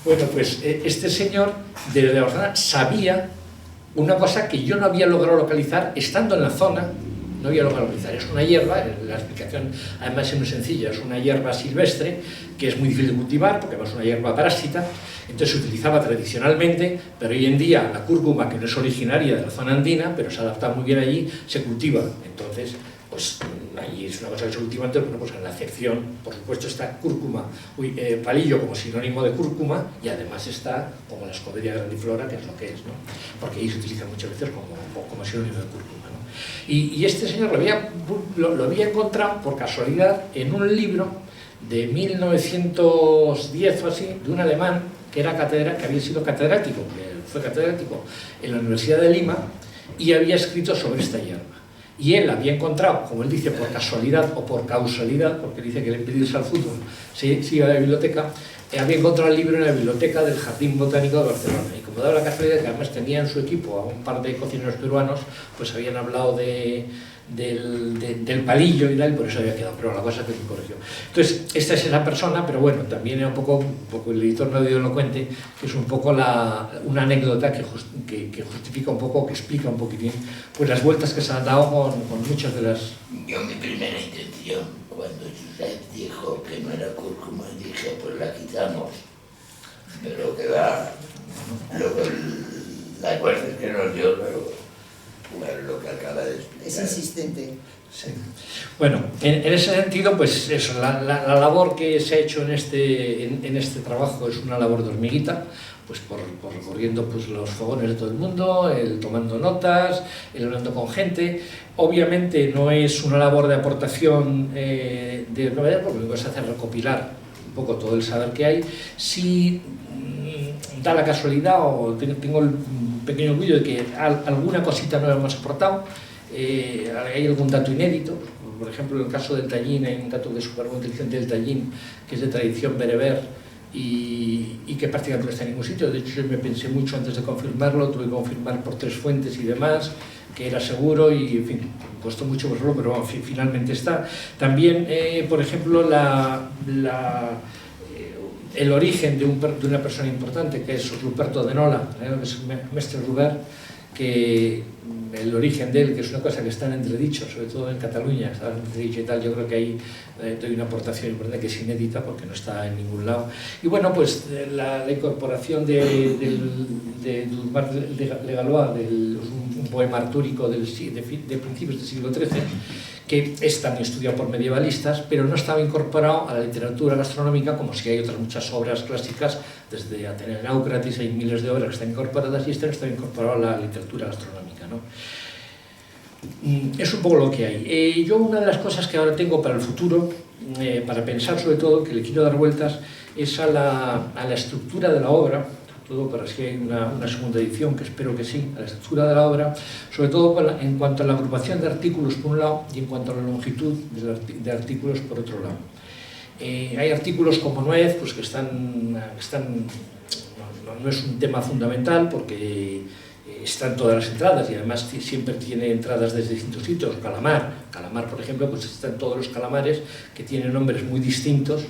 Bueno, pues este señor desde Barcelona sabía una cosa que yo no había logrado localizar estando en la zona. No había logrado localizar. Es una hierba, la explicación además es muy sencilla, es una hierba silvestre que es muy difícil de cultivar porque además es una hierba parásita, entonces se utilizaba tradicionalmente, pero hoy en día la cúrcuma, que no es originaria de la zona andina, pero se adapta muy bien allí, se cultiva. Entonces, pues allí es una cosa que se cultiva, entonces, bueno, pues en la acepción, por supuesto, está cúrcuma, palillo como sinónimo de cúrcuma, y además está como la Escoderia grandiflora, que es lo que es, ¿no? Porque ahí se utiliza muchas veces como sinónimo de cúrcuma, ¿no? Y este señor lo había encontrado por casualidad en un libro de 1910 o así, de un alemán que había sido catedrático, que fue catedrático en la Universidad de Lima y había escrito sobre esta hierba. Y él había encontrado, como él dice, por casualidad o por causalidad, porque dice que le impide irse al fútbol, se iba a la biblioteca, había encontrado el libro en la biblioteca del Jardín Botánico de Barcelona. Y como daba la casualidad que además tenía en su equipo a un par de cocineros peruanos, pues habían hablado del palillo y tal, y por eso había quedado, pero la cosa es que me corrigió. Entonces, esta es esa persona, pero bueno, también era un poco el editor medio elocuente, que es un poco una anécdota que justifica un poco, que explica un poquitín, pues las vueltas que se han dado con muchas de las... Yo mi primera intención, cuando Josep dijo que no era cúrcuma, dije, dije, pues la quitamos, pero queda la imagen que nos dio, pero lo que acaba de explicar. Es insistente. Sí. Bueno, en ese sentido, pues eso, la labor que se ha hecho en este trabajo es una labor de hormiguita, pues por recorriendo pues, los fogones de todo el mundo, tomando notas, hablando con gente. Obviamente no es una labor de aportación de novedad, porque lo que se hace es recopilar un poco todo el saber que hay. Si da la casualidad, o tengo el pequeño orgullo de que alguna cosita no hemos aportado, hay algún dato inédito. Por ejemplo, en el caso del tallín hay un dato de súper inteligente del tallín, que es de tradición bereber y que prácticamente no está en ningún sitio. De hecho, yo me pensé mucho antes de confirmarlo, tuve que confirmar por 3 fuentes y demás, que era seguro y, en fin, me costó mucho verlo, pero bueno, finalmente está. También, por ejemplo, el origen de una persona importante, que es Ruperto de Nola, que es Mestre Robert, que el origen de él, que es una cosa que está en entredicho, sobre todo en Cataluña, está en entredicho y tal, yo creo que ahí doy una aportación importante que es inédita porque no está en ningún lado. Y bueno, pues la incorporación de Dumas de Galois, un poema artúrico de principios del siglo XIII, que es también estudiado por medievalistas, pero no estaba incorporado a la literatura gastronómica, como si hay otras muchas obras clásicas, desde Ateneo Náucratis hay miles de obras que están incorporadas, y este no está incorporado a la literatura gastronómica, ¿no? Es un poco lo que hay. Yo una de las cosas que ahora tengo para el futuro, para pensar sobre todo, que le quiero dar vueltas, es a la estructura de la obra, todo para si hay una segunda edición, que espero que sí, a la estructura de la obra, sobre todo en cuanto a la agrupación de artículos por un lado y en cuanto a la longitud de artículos por otro lado. Hay artículos como nuez, pues que no es un tema fundamental porque están todas las entradas y además siempre tiene entradas desde distintos sitios. Calamar, por ejemplo, pues están todos los calamares que tienen nombres muy distintos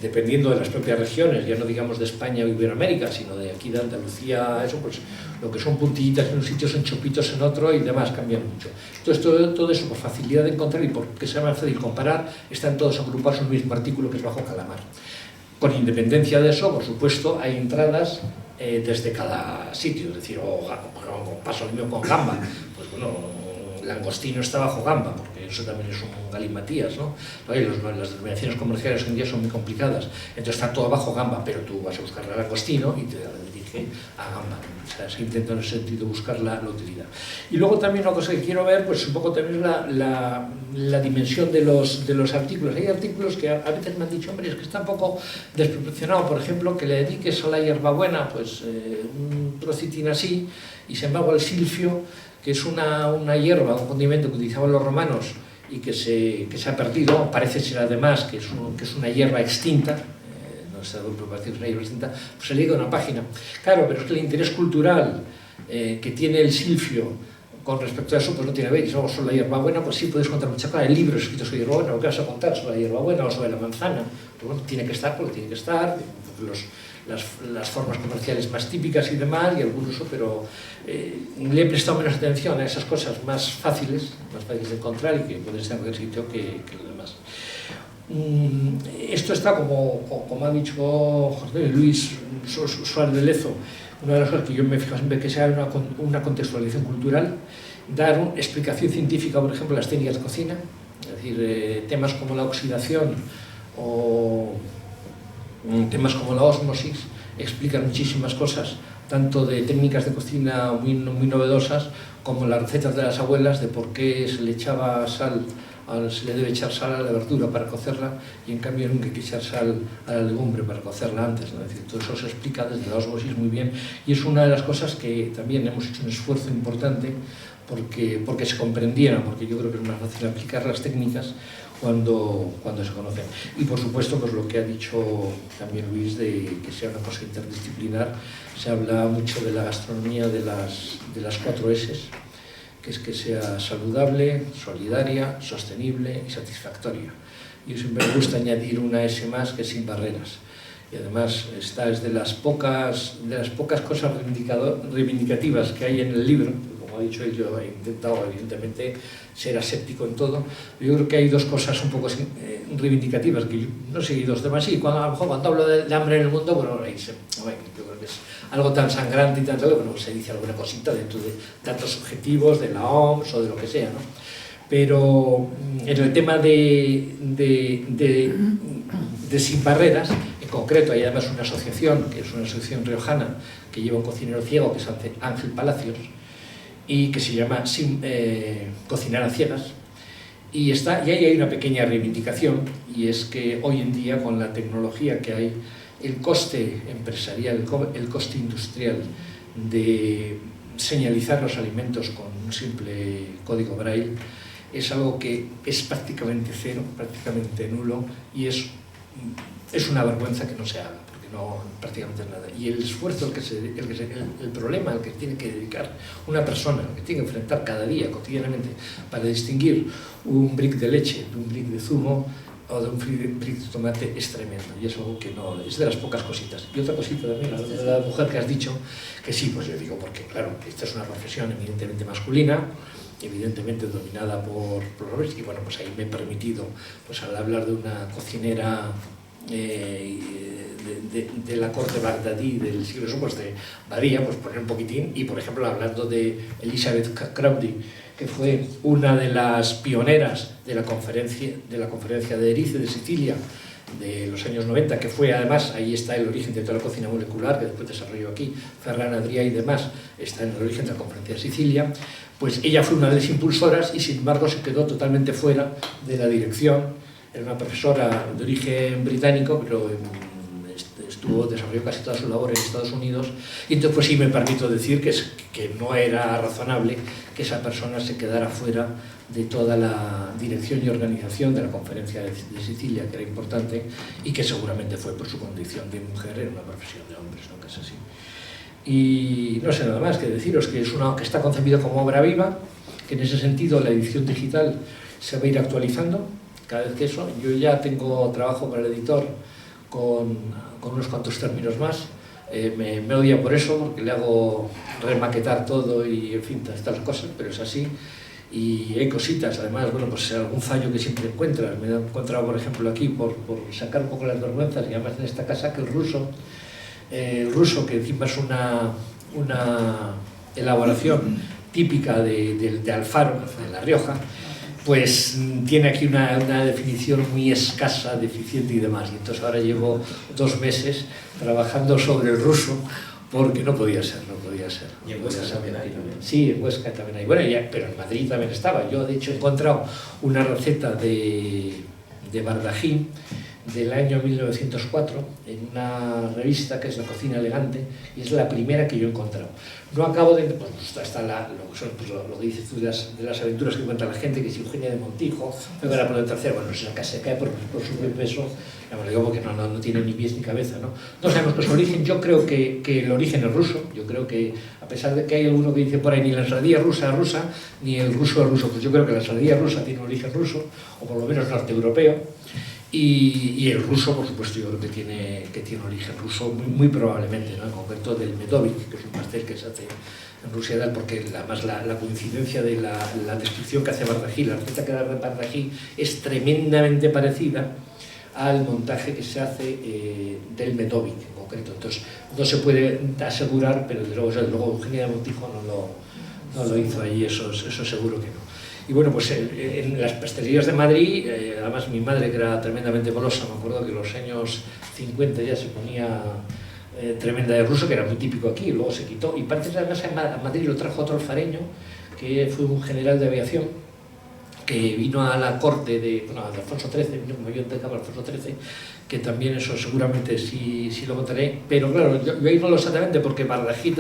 dependiendo de las propias regiones, ya no digamos de España o Iberoamérica, sino de aquí de Andalucía, eso, pues lo que son puntillitas en un sitio son chopitos en otro y demás, cambian mucho. Entonces todo eso por facilidad de encontrar y porque sea más fácil comparar, están todos agrupados en un mismo artículo que es bajo calamar. Con independencia de eso, por supuesto, hay entradas desde cada sitio, es decir, paso el mío con gamba, pues bueno, langostino está bajo gamba, porque eso también es un galimatías, ¿no? Las denominaciones comerciales hoy en día son muy complicadas, entonces está todo bajo gamba, pero tú vas a buscar el langostino y te dirige a gamba. O sea, se intenta en ese sentido buscar la utilidad. Y luego también una cosa que quiero ver, pues un poco también la dimensión de los artículos. Hay artículos que a veces me han dicho, hombre, es que está un poco desproporcionado, por ejemplo, que le dediques a la hierbabuena, pues un trocitín así, y sin embargo el silfio, que es una hierba, un condimento que utilizaban los romanos y que se ha perdido, parece ser además que es una hierba extinta, no sé, parece que es una hierba extinta, pues se le diga una página. Claro, pero es que el interés cultural que tiene el silfio con respecto a eso, pues no tiene que ver, y solo sobre la hierbabuena, pues sí puedes contar muchas cosas, hay libros escritos sobre hierbabuena, lo que vas a contar sobre la hierbabuena o sobre la manzana, pues bueno, tiene que estar porque tiene que estar, las formas comerciales más típicas y demás, y algún uso, pero le he prestado menos atención a esas cosas más fáciles de encontrar y que pueden estar en cualquier sitio que lo demás. Esto está, como ha dicho José Luis Suárez de Lezo, una de las cosas que yo me fijo siempre que sea una contextualización cultural, dar una explicación científica, por ejemplo, de las técnicas de cocina, es decir, temas como la oxidación o temas como la ósmosis explican muchísimas cosas, tanto de técnicas de cocina muy novedosas como las recetas de las abuelas de por qué se le echaba sal, se le debe echar sal a la verdura para cocerla y en cambio nunca hay que echar sal a la legumbre para cocerla antes, ¿no? Es decir, todo eso se explica desde la ósmosis muy bien y es una de las cosas que también hemos hecho un esfuerzo importante porque se comprendiera, porque yo creo que es más fácil aplicar las técnicas cuando se conocen. Y por supuesto, pues lo que ha dicho también Luis de que sea una cosa interdisciplinar, se habla mucho de la gastronomía de las 4 S, que es que sea saludable, solidaria, sostenible y satisfactoria. Yo siempre me gusta añadir una S más, que es sin barreras. Y además esta es de las pocas cosas reivindicativas que hay en el libro, como como ha dicho él, yo he intentado evidentemente ser aséptico en todo. Yo creo que hay dos cosas un poco reivindicativas, que yo no he seguido los demás, sí, a lo mejor cuando hablo de hambre en el mundo, bueno, ahí yo creo que es algo tan sangrante y tanto, bueno, se dice alguna cosita dentro de datos objetivos de la OMS o de lo que sea, ¿no? Pero en el tema de Sin Barreras, en concreto hay además una asociación, que es una asociación riojana, que lleva un cocinero ciego, que es Ángel Palacios, y que se llama Cocinar a Ciegas, y ahí hay una pequeña reivindicación, y es que hoy en día, con la tecnología que hay, el coste empresarial, el coste industrial de señalizar los alimentos con un simple código Braille es algo que es prácticamente cero, prácticamente nulo, y es una vergüenza que no se haga, porque no prácticamente nada. Y el esfuerzo, el problema al que tiene que dedicar una persona, al que tiene que enfrentar cada día, cotidianamente, para distinguir un brick de leche de un brick de zumo o de un brick de tomate es tremendo, y es algo que no, es de las pocas cositas. Y otra cosita también, la mujer que has dicho, que sí, pues yo digo, porque claro, esta es una profesión evidentemente masculina, evidentemente dominada por hombres, y bueno, pues ahí me he permitido, pues al hablar de una cocinera de la corte bagdadí del siglo II, pues de Badía, pues poner un poquitín, y por ejemplo hablando de Elizabeth Crowdy, que fue una de las pioneras de la conferencia de Erice de Sicilia de los años 90, que fue además, ahí está el origen de toda la cocina molecular, que después desarrolló aquí Ferran Adrià y demás, está en el origen de la conferencia de Sicilia. Pues ella fue una de las impulsoras y sin embargo se quedó totalmente fuera de la dirección. Era una profesora de origen británico, pero desarrolló casi toda su labor en Estados Unidos, y entonces pues sí me permito decir que no era razonable que esa persona se quedara fuera de toda la dirección y organización de la conferencia de Sicilia, que era importante, y que seguramente fue por su condición de mujer en una profesión de hombres, ¿no? Que es así. Y no sé nada más que deciros que que está concebido como obra viva, que en ese sentido la edición digital se va a ir actualizando cada vez que eso. Yo ya tengo trabajo para el editor con unos cuantos términos más. Me odia por eso, porque le hago remaquetar todo y en fin, estas cosas, pero es así. Y hay cositas, además, bueno, pues algún fallo que siempre encuentras. Me he encontrado, por ejemplo, aquí, por sacar un poco las vergüenzas, y además en esta casa, que el ruso, que encima es una elaboración típica de Alfaro, de La Rioja, pues tiene aquí una definición muy escasa, deficiente y demás. Y entonces ahora llevo 2 meses trabajando sobre el ruso, porque no podía ser. Y en Huesca también hay. Sí, en Huesca también hay. Bueno, pero en Madrid también estaba. Yo, de hecho, he encontrado una receta de bardají del año 1904 en una revista que es La Cocina Elegante, y es la primera que yo he encontrado. No acabo de... Pues está lo que dices tú de las aventuras que cuenta la gente, que es Eugenia de Montijo, fue para Pablo III, bueno, se cae por su peso, ya me lo digo porque no tiene ni pies ni cabeza, ¿no? No sabemos su origen. Yo creo que el origen es ruso. Yo creo que, a pesar de que hay alguno que dice por ahí ni la ensaladilla rusa, ni el ruso es ruso, pues yo creo que la ensaladilla rusa tiene un origen ruso, o por lo menos norte-europeo. Y el ruso, por supuesto, yo creo que tiene origen ruso, muy probablemente, ¿no? En concreto del medovik, que es un pastel que se hace en Rusia, porque además la coincidencia de la descripción que hace Bardají, la receta que da Bardají, es tremendamente parecida al montaje que se hace del medovik en concreto. Entonces, no se puede asegurar, pero luego Eugenia de Montijo no lo hizo ahí, eso seguro que no. Y bueno, pues en las pastelerías de Madrid, además mi madre, que era tremendamente golosa, me acuerdo que en los años 50 ya se ponía tremenda de ruso, que era muy típico aquí, luego se quitó. Y parece que además a Madrid lo trajo otro alfareño, que fue un general de aviación, que vino a la corte de Alfonso XIII, vino como yo de Alfonso XIII, que también eso seguramente sí lo contaré. Pero claro, yo ahí no lo exactamente, porque Bardají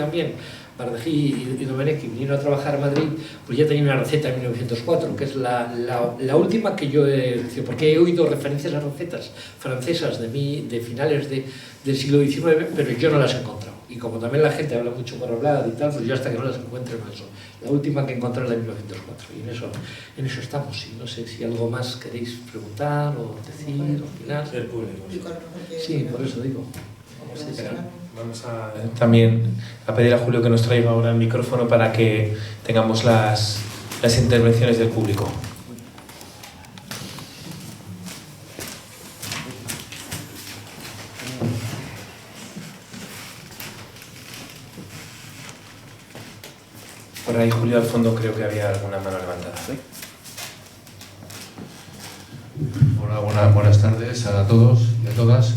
y Domenech vinieron a trabajar a Madrid, pues ya tenía una receta en 1904, que es la última que yo he dicho, porque he oído referencias a recetas francesas de finales del siglo XIX, pero yo no las he encontrado. Y como también la gente habla mucho por hablar y tal, pues yo hasta que no las encuentre no eso. La última que encontré es la de 1904, y en eso estamos. Y no sé si algo más queréis preguntar o decir, opinar. Ser público. Sí, por eso digo. Sí. Vamos a también a pedir a Julio que nos traiga ahora el micrófono para que tengamos las intervenciones del público. Por ahí, Julio, al fondo creo que había alguna mano levantada. Hola, buenas tardes a todos y a todas.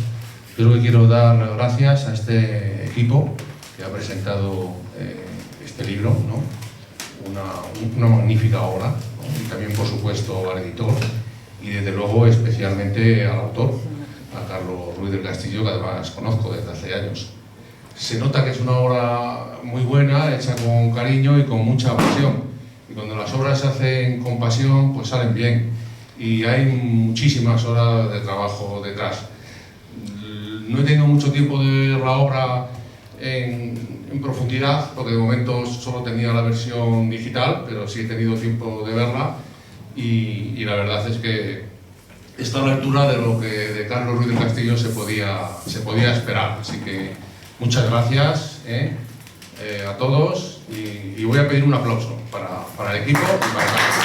Yo lo que quiero dar gracias a este equipo que ha presentado este libro, ¿no? Una magnífica obra, ¿no? Y también, por supuesto, al editor y, desde luego, especialmente al autor, a Carlos Ruiz del Castillo, que además conozco desde hace años. Se nota que es una obra muy buena, hecha con cariño y con mucha pasión. Y cuando las obras se hacen con pasión, pues salen bien. Y hay muchísimas horas de trabajo detrás. No he tenido mucho tiempo de ver la obra en profundidad, porque de momento solo tenía la versión digital, pero sí he tenido tiempo de verla. Y la verdad es que está a la altura de lo que de Carlos Ruiz del Castillo se podía esperar. Así que muchas gracias a todos y voy a pedir un aplauso para el equipo y para Carlos.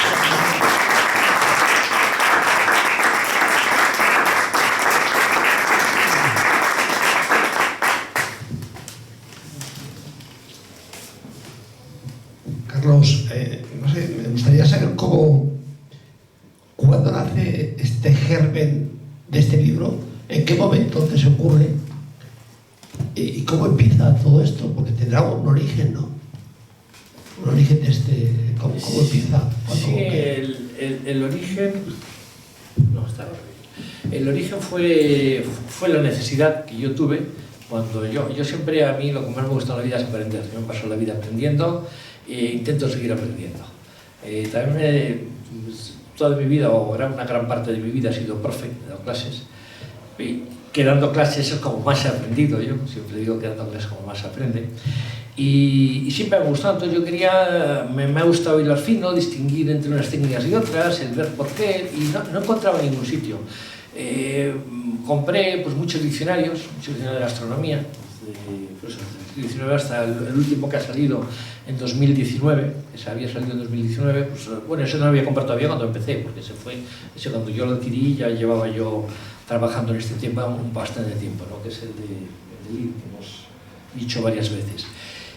Carlos, no sé, me gustaría saber cuándo nace este germen de este libro, en qué momento te se ocurre y cómo empieza todo esto, porque tendrá un origen, ¿no? Un origen de este... ¿Cómo empieza? Sí, el origen... No, está bien. El origen fue la necesidad que yo tuve cuando yo siempre, a mí lo que más me gusta en la vida es aprender. Yo me paso la vida aprendiendo e intento seguir aprendiendo. También toda mi vida, o una gran parte de mi vida, he sido profe, he dado clases. Y que dando clases es como más he aprendido. Yo siempre digo que dando clases como más se aprende. Y siempre me ha gustado, entonces yo me ha gustado hilar fino, distinguir entre unas técnicas y otras, el ver por qué, y no encontraba en ningún sitio. Compré pues, muchos diccionarios de gastronomía, pues, el 19 hasta el último que ha salido en 2019, ese había salido en 2019, pues bueno, ese no lo había comprado todavía cuando empecé, porque ese cuando yo lo adquirí ya llevaba yo trabajando en este tema bastante tiempo, ¿no? Que es el de LID, que hemos dicho varias veces.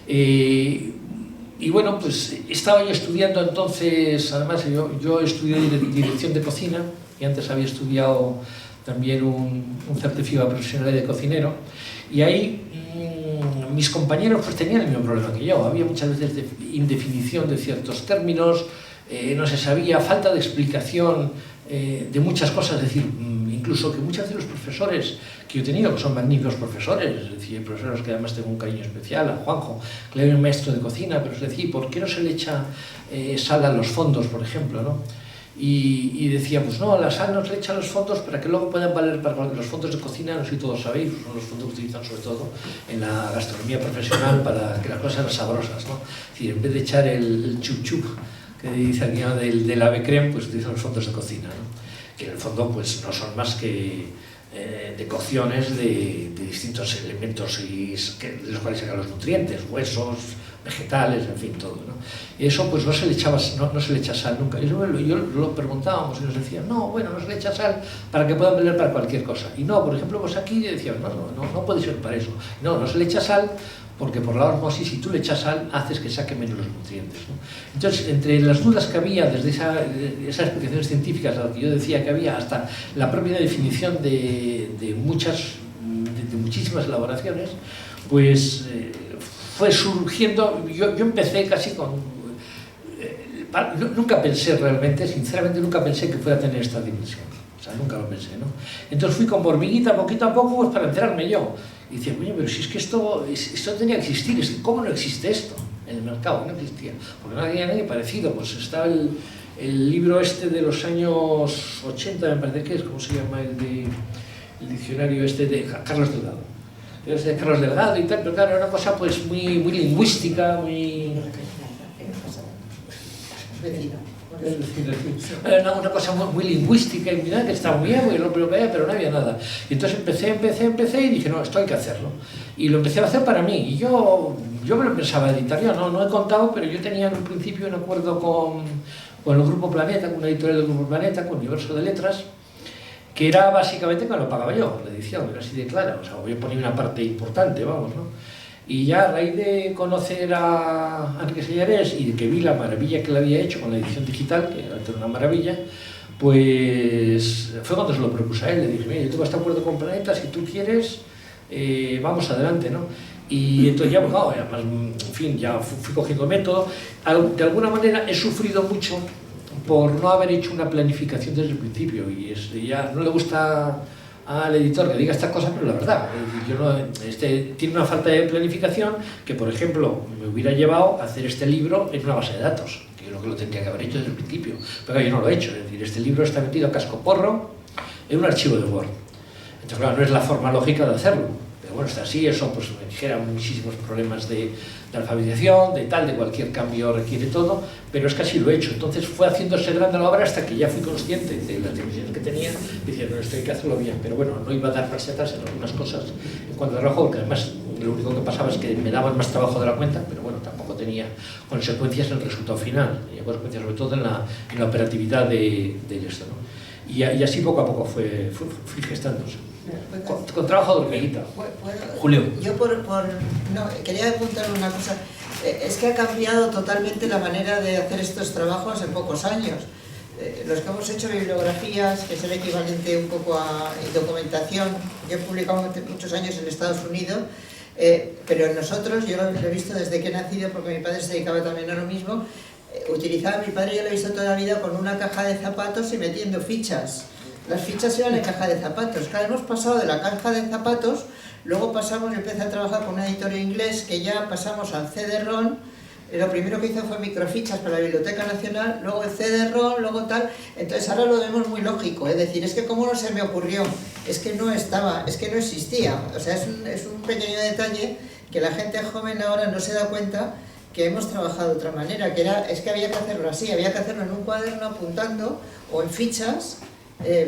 Y bueno, pues estaba yo estudiando entonces, además yo estudié dirección de cocina y antes había estudiado también un certificado profesional de cocinero, y ahí mis compañeros pues tenían el mismo problema que yo. Había muchas veces indefinición de ciertos términos, no se sabía, falta de explicación de muchas cosas, es decir, incluso que muchas veces los profesores que yo he tenido, que son magníficos profesores, es decir, profesores que además tengo un cariño especial, a Juanjo, que le doy un maestro de cocina, pero es decir, ¿por qué no se le echa sal a los fondos, por ejemplo, ¿no? Y decía, pues no, la sal no se le echa a los fondos para que luego puedan valer para los fondos de cocina, no sé si todos sabéis, son los fondos que utilizan sobre todo en la gastronomía profesional para que las cosas sean sabrosas, ¿no? Es decir, en vez de echar el chup chup que dice aquí, ¿no? del ave creme, pues utilizan los fondos de cocina, ¿no? Que en el fondo pues no son más que decocciones de distintos elementos de los cuales sacan los nutrientes, huesos, vegetales, en fin, todo, ¿no? Y eso pues no se le echa sal nunca. Yo lo preguntábamos y nos decían, no, bueno, no se le echa sal para que puedan valer para cualquier cosa. Y no, por ejemplo, pues aquí decíamos, no puede ser para eso. No se le echa sal porque por la osmosis, si tú le echas sal, haces que saque menos los nutrientes, ¿no? Entonces, entre las dudas que había, desde esas explicaciones científicas a las que yo decía que había, hasta la propia definición de muchísimas elaboraciones, pues fue surgiendo. Yo empecé casi con... nunca pensé realmente, sinceramente, nunca pensé que fuera a tener esta dimensión. O sea, nunca lo pensé, ¿no? Entonces fui con hormiguita, poquito a poco, pues para enterarme yo. Y decía, oye, pero si es que esto tenía que existir, ¿cómo no existe esto en el mercado? No existía, porque no había nadie parecido. Pues está el libro este de los años 80, me parece que es, ¿cómo se llama? El diccionario este de Carlos Delgado. Es de Carlos Delgado y tal, pero claro, era una cosa pues muy lingüística, muy... Es decir, era una cosa muy lingüística y mira que estaba muy bien, pero no había nada. Y entonces empecé y dije, no, esto hay que hacerlo. Y lo empecé a hacer para mí. Y yo me lo pensaba editar, no he contado, pero yo tenía en un principio un acuerdo con el Grupo Planeta, con una editorial del Grupo Planeta, con Universo de Letras, que era básicamente que me lo pagaba yo, la edición, era así de clara. O sea, yo ponía una parte importante, vamos, ¿no? Y ya a raíz de conocer a Enrique Sellarés y de que vi la maravilla que le había hecho con la edición digital, que era una maravilla, pues fue cuando se lo propuse a él. Le dije, mira, yo tengo este acuerdo con Planeta, si tú quieres, vamos adelante, ¿no? Y entonces ya, bueno, además, en fin, ya fui cogiendo método. De alguna manera he sufrido mucho por no haber hecho una planificación desde el principio, y ya no le gusta al editor que diga estas cosas, pero la verdad, tiene una falta de planificación que, por ejemplo, me hubiera llevado a hacer este libro en una base de datos, que es lo que lo tendría que haber hecho desde el principio, pero yo no lo he hecho. Es decir, este libro está metido a casco porro en un archivo de Word. Entonces, claro, no es la forma lógica de hacerlo, pero bueno, está así. Eso pues me genera muchísimos problemas de alfabetización, de cualquier cambio requiere todo, pero es que así lo he hecho. Entonces fue haciéndose grande la obra hasta que ya fui consciente de las dimensiones que tenía, diciendo, esto hay que hacerlo bien, pero bueno, no iba a dar marcha atrás en algunas cosas en cuanto a trabajo, porque además lo único que pasaba es que me daban más trabajo de la cuenta, pero bueno, tampoco tenía consecuencias en el resultado final, tenía consecuencias sobre todo en la operatividad de esto, ¿no? Y así poco a poco fui gestándose. Con trabajo de hormiguita. Julio. Yo quería apuntar una cosa. Es que ha cambiado totalmente la manera de hacer estos trabajos en pocos años. Los que hemos hecho bibliografías, que es el equivalente un poco a documentación, yo he publicado muchos años en Estados Unidos, pero nosotros, yo lo he visto desde que he nacido, porque mi padre se dedicaba también a lo mismo, utilizaba mi padre, yo lo he visto toda la vida con una caja de zapatos y metiendo fichas. Las fichas iban en caja de zapatos. Claro, hemos pasado de la caja de zapatos, luego pasamos, yo empecé a trabajar con un editor inglés, que ya pasamos al CD-ROM. Lo primero que hizo fue microfichas para la Biblioteca Nacional, luego el CD-ROM, luego tal. Entonces ahora lo vemos muy lógico, es decir, es que cómo no se me ocurrió, es que no estaba, es que no existía. O sea, es un pequeño detalle que la gente joven ahora no se da cuenta que hemos trabajado de otra manera, es que había que hacerlo así, había que hacerlo en un cuaderno apuntando o en fichas,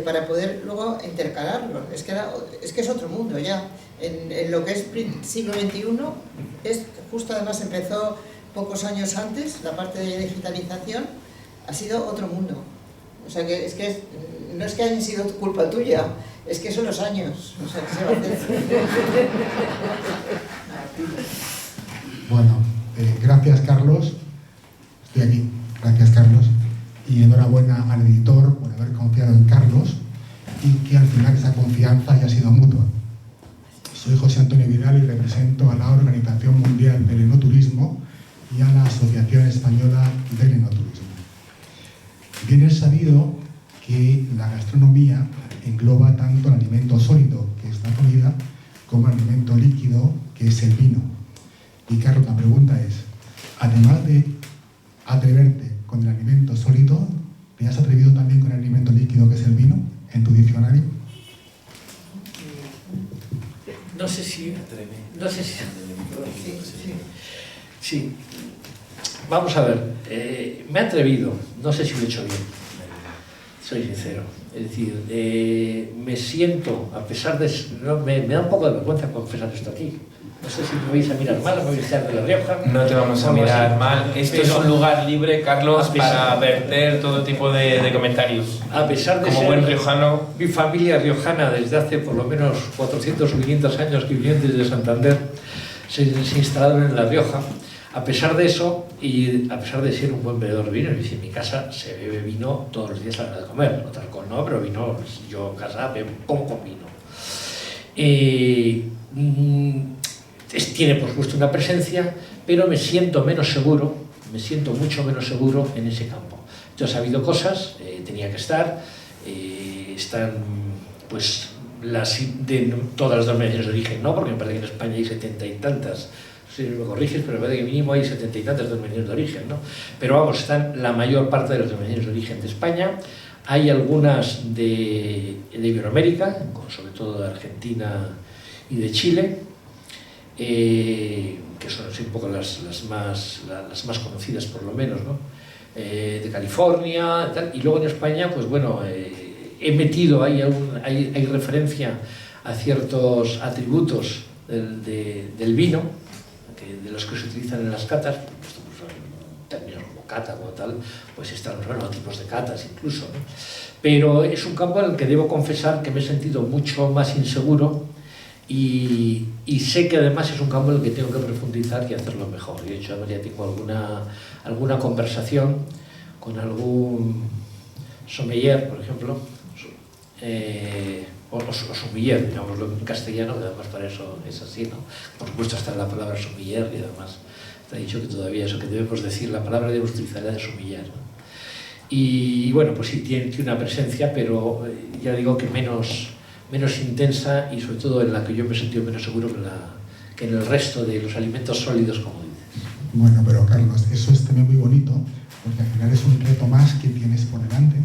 para poder luego intercalarlo. Es que es otro mundo ya. En lo que es siglo XXI, justo además empezó pocos años antes, la parte de digitalización, ha sido otro mundo. O sea, no es que hayan sido culpa tuya, es que son los años. O sea, ¿qué se va a hacer? Bueno, gracias Carlos, estoy aquí, gracias Carlos. Y enhorabuena al editor por haber confiado en Carlos y que al final esa confianza haya sido mutua. Soy José Antonio Vidal y represento a la Organización Mundial del Enoturismo y a la Asociación Española del Enoturismo. Bien es sabido que la gastronomía engloba tanto el alimento sólido, que es la comida, como el alimento líquido, que es el vino. Y Carlos, la pregunta es, además de atreverte con el alimento sólido, ¿te has atrevido también con el alimento líquido, que es el vino, en tu diccionario? No sé si... Sí. Vamos a ver, me he atrevido, no sé si lo he hecho bien, soy sincero. Es decir, me siento, a pesar de... me da un poco de vergüenza confesar esto aquí. No sé si me vais a mirar mal o me vais a de La Rioja. No te vamos a mirar mal. Esto es un lugar libre, Carlos, para verter todo tipo de comentarios. A pesar de como ser buen riojano, mi familia riojana desde hace por lo menos 400 o 500 años que vivían desde Santander, se instalaron en La Rioja. A pesar de eso, y a pesar de ser un buen bebedor de vino, es decir, en mi casa se bebe vino todos los días a la hora de comer. Otro alcohol no, pero vino, yo en casa como con vino. Tiene por supuesto una presencia, pero me siento menos seguro, me siento mucho menos seguro en ese campo. Entonces ha habido cosas, tenía que estar, están pues todas las denominaciones de origen, no, porque me parece que en España hay 70 y tantas, si me corriges, pero me parece que mínimo hay 70 y tantas denominaciones de origen, ¿no? Pero vamos, están la mayor parte de las denominaciones de origen de España, hay algunas de Iberoamérica, sobre todo de Argentina y de Chile, que son así un poco las más conocidas por lo menos, ¿no? de California, tal. Y luego en España, pues bueno, he metido ahí, hay referencia a ciertos atributos del vino, de los que se utilizan en las catas, pues, términos como cata, como tal, pues están los tipos de catas incluso, ¿no? Pero es un campo en el que debo confesar que me he sentido mucho más inseguro y sé que además es un campo en el que tengo que profundizar y hacerlo mejor. Y de hecho ya tengo alguna conversación con algún sommelier, por ejemplo, o sommelier, digámoslo en castellano, que además para eso es así, ¿no? Por supuesto está la palabra sommelier y además está dicho que todavía eso que debemos decir, la palabra debemos utilizarla de sommelier, ¿no? Y bueno, pues sí, tiene una presencia, pero ya digo que menos intensa y sobre todo en la que yo me he sentido menos seguro que en el resto de los alimentos sólidos, como dices. Bueno, pero Carlos, eso es también muy bonito, porque al final es un reto más que tienes por delante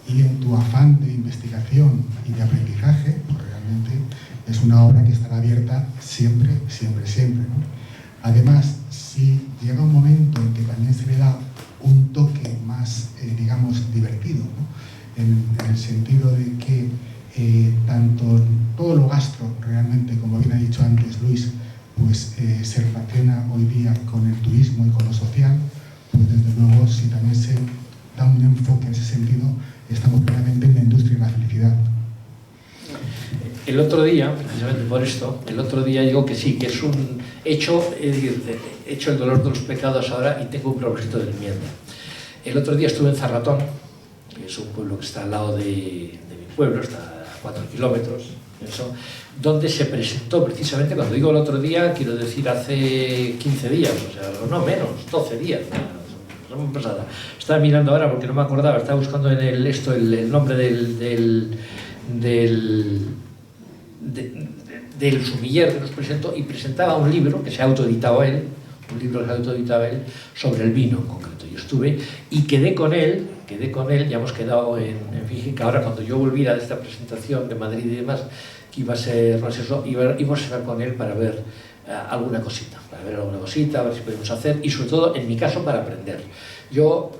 y en tu afán de investigación y de aprendizaje, pues realmente es una obra que estará abierta siempre, siempre, siempre, ¿no? Además, si llega un momento en que también se le da un toque más, digamos, divertido, ¿no? En el sentido de que tanto todo lo gastro realmente, como bien ha dicho antes Luis, pues se relaciona hoy día con el turismo y con lo social, pues desde luego si también se da un enfoque en ese sentido, estamos claramente en la industria de la felicidad. El otro día, precisamente por esto, digo que sí, que es un hecho, es decir, he hecho el dolor de los pecados ahora y tengo un propósito de enmienda. El otro día estuve en Zarratón, que es un pueblo que está al lado de mi pueblo, está a 4 kilómetros, eso, donde se presentó precisamente, cuando digo el otro día, quiero decir hace 15 días, o sea, no menos, 12 días, no me pasada. Estaba mirando ahora porque no me acordaba, estaba buscando en el nombre del sumiller que nos presentó y presentaba un libro que se ha autoeditado él, sobre el vino en concreto. Yo estuve y quedé con él, ya hemos quedado en Física, ahora cuando yo volviera de esta presentación de Madrid y demás, que iba a ser, no sé eso, íbamos a estar con él para ver alguna cosita, a ver si podemos hacer y sobre todo, en mi caso, para aprender. Yo,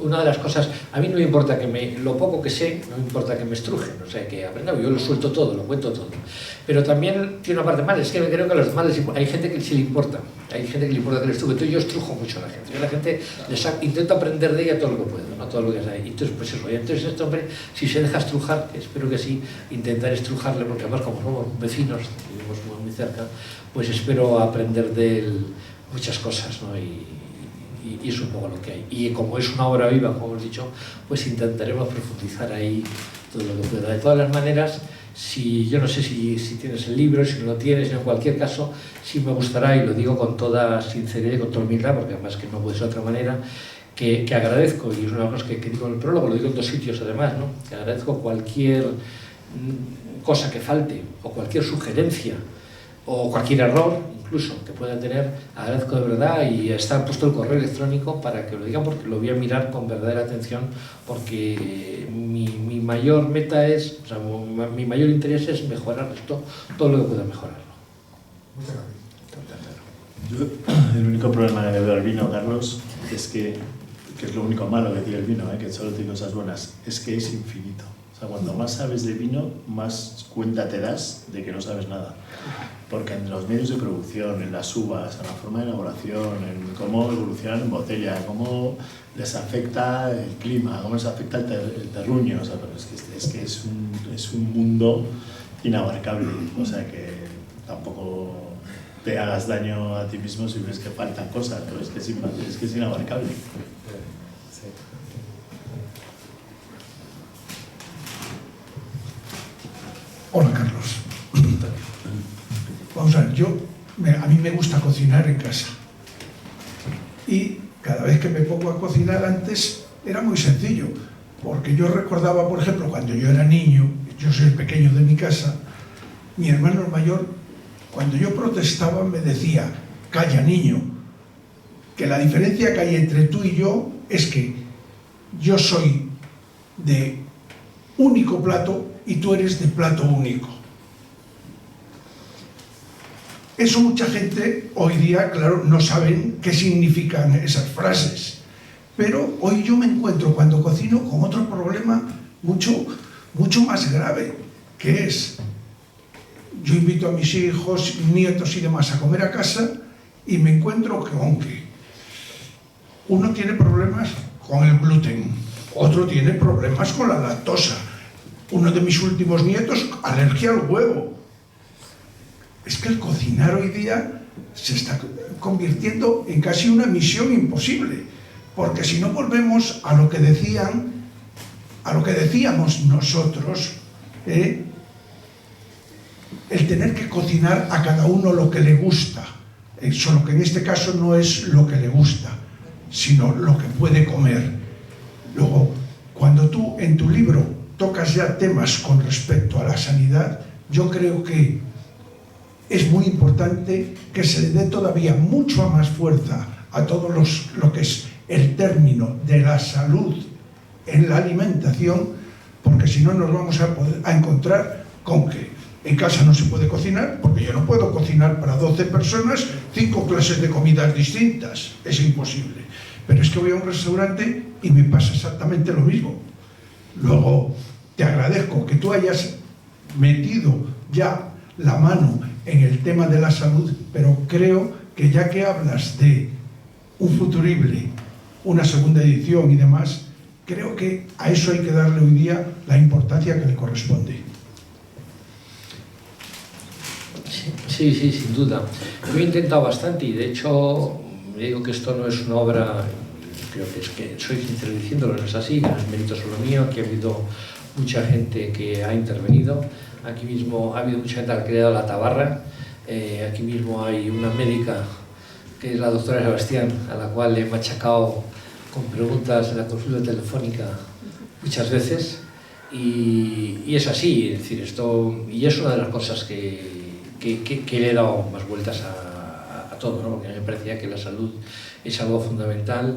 una de las cosas, a mí no me importa lo poco que sé, no me importa que me estrujen, o sea, que aprenda, yo lo suelto todo, lo cuento todo. Pero también tiene una parte mala, es que creo que a los demás hay gente que sí le importa, que le estruje, entonces yo estrujo mucho a la gente. Yo a la gente intento aprender de ella todo lo que puedo, no todo lo que hay. Entonces, pues eso, y entonces este hombre, si se deja estrujar, que espero que sí, intentaré estrujarle, porque además como somos vecinos, vivimos muy cerca, pues espero aprender de él muchas cosas, ¿no? Y es un poco lo que hay. Y como es una obra viva, como hemos dicho, pues intentaremos profundizar ahí todo lo que pueda. De todas las maneras, yo no sé si tienes el libro, si no lo tienes, en cualquier caso, sí me gustará, y lo digo con toda sinceridad y con toda humildad, porque además que no puede ser de otra manera, que agradezco, y es una cosa que digo en el prólogo, lo digo en 2 sitios además, ¿no? Que agradezco cualquier cosa que falte, o cualquier sugerencia, o cualquier error, incluso, que pueda tener, agradezco de verdad, y está puesto el correo electrónico para que lo digan, porque lo voy a mirar con verdadera atención, porque mi mayor meta es, o sea, mi mayor interés es mejorar esto, todo lo que pueda mejorarlo. Muchas Yo, gracias. el único problema que le veo al vino, Carlos, es que es lo único malo que tiene el vino, que solo tiene cosas buenas, es que es infinito. O sea, cuanto más sabes de vino, más cuenta te das de que no sabes nada. Porque en los medios de producción, en las uvas, en la forma de elaboración, en cómo evolucionan en botella, cómo les afecta el clima, cómo les afecta el terruño, o sea, pero es que es un mundo inabarcable. O sea, que tampoco te hagas daño a ti mismo si ves que faltan cosas, pero es que es inabarcable. Hola, Carlos. Vamos a ver, a mí me gusta cocinar en casa. Y cada vez que me pongo a cocinar antes era muy sencillo, porque yo recordaba, por ejemplo, cuando yo era niño, yo soy el pequeño de mi casa, mi hermano el mayor, cuando yo protestaba me decía, calla niño, que la diferencia que hay entre tú y yo es que yo soy de único plato y tú eres de plato único. Eso mucha gente hoy día, claro, no saben qué significan esas frases, Pero hoy yo me encuentro cuando cocino con otro problema mucho más grave, que es, yo invito a mis hijos, nietos y demás a comer a casa y me encuentro con que uno tiene problemas con el gluten, otro tiene problemas con la lactosa, uno de mis últimos nietos, alergia al huevo. Es que el cocinar hoy día se está convirtiendo en casi una misión imposible, porque si no volvemos a lo que decíamos nosotros, el tener que cocinar a cada uno lo que le gusta, solo que en este caso no es lo que le gusta, sino lo que puede comer. Luego, cuando tú en tu libro tocas ya temas con respecto a la sanidad, yo creo que es muy importante que se le dé todavía mucho más fuerza a todo lo que es el término de la salud en la alimentación, porque si no nos vamos a encontrar con que en casa no se puede cocinar, porque yo no puedo cocinar para 12 personas 5 clases de comidas distintas, es imposible. Pero es que voy a un restaurante y me pasa exactamente lo mismo. Luego, te agradezco que tú hayas metido ya la mano en el tema de la salud, pero creo que ya que hablas de un futurible, una segunda edición y demás, creo que a eso hay que darle hoy día la importancia que le corresponde. Sí, sin duda. Yo he intentado bastante y de hecho me digo que esto no es una obra, creo que es que soy sincero diciéndolo, no es así, no es mérito solo mío, aquí ha habido mucha gente que ha intervenido, aquí mismo ha habido mucha gente que ha creado la tabarra, aquí mismo hay una médica que es la doctora Sebastián, a la cual le he machacado con preguntas en la consulta telefónica muchas veces y es así, es decir, esto, y es una de las cosas que le he dado más vueltas a todo, ¿no? Porque a mí me parecía que la salud es algo fundamental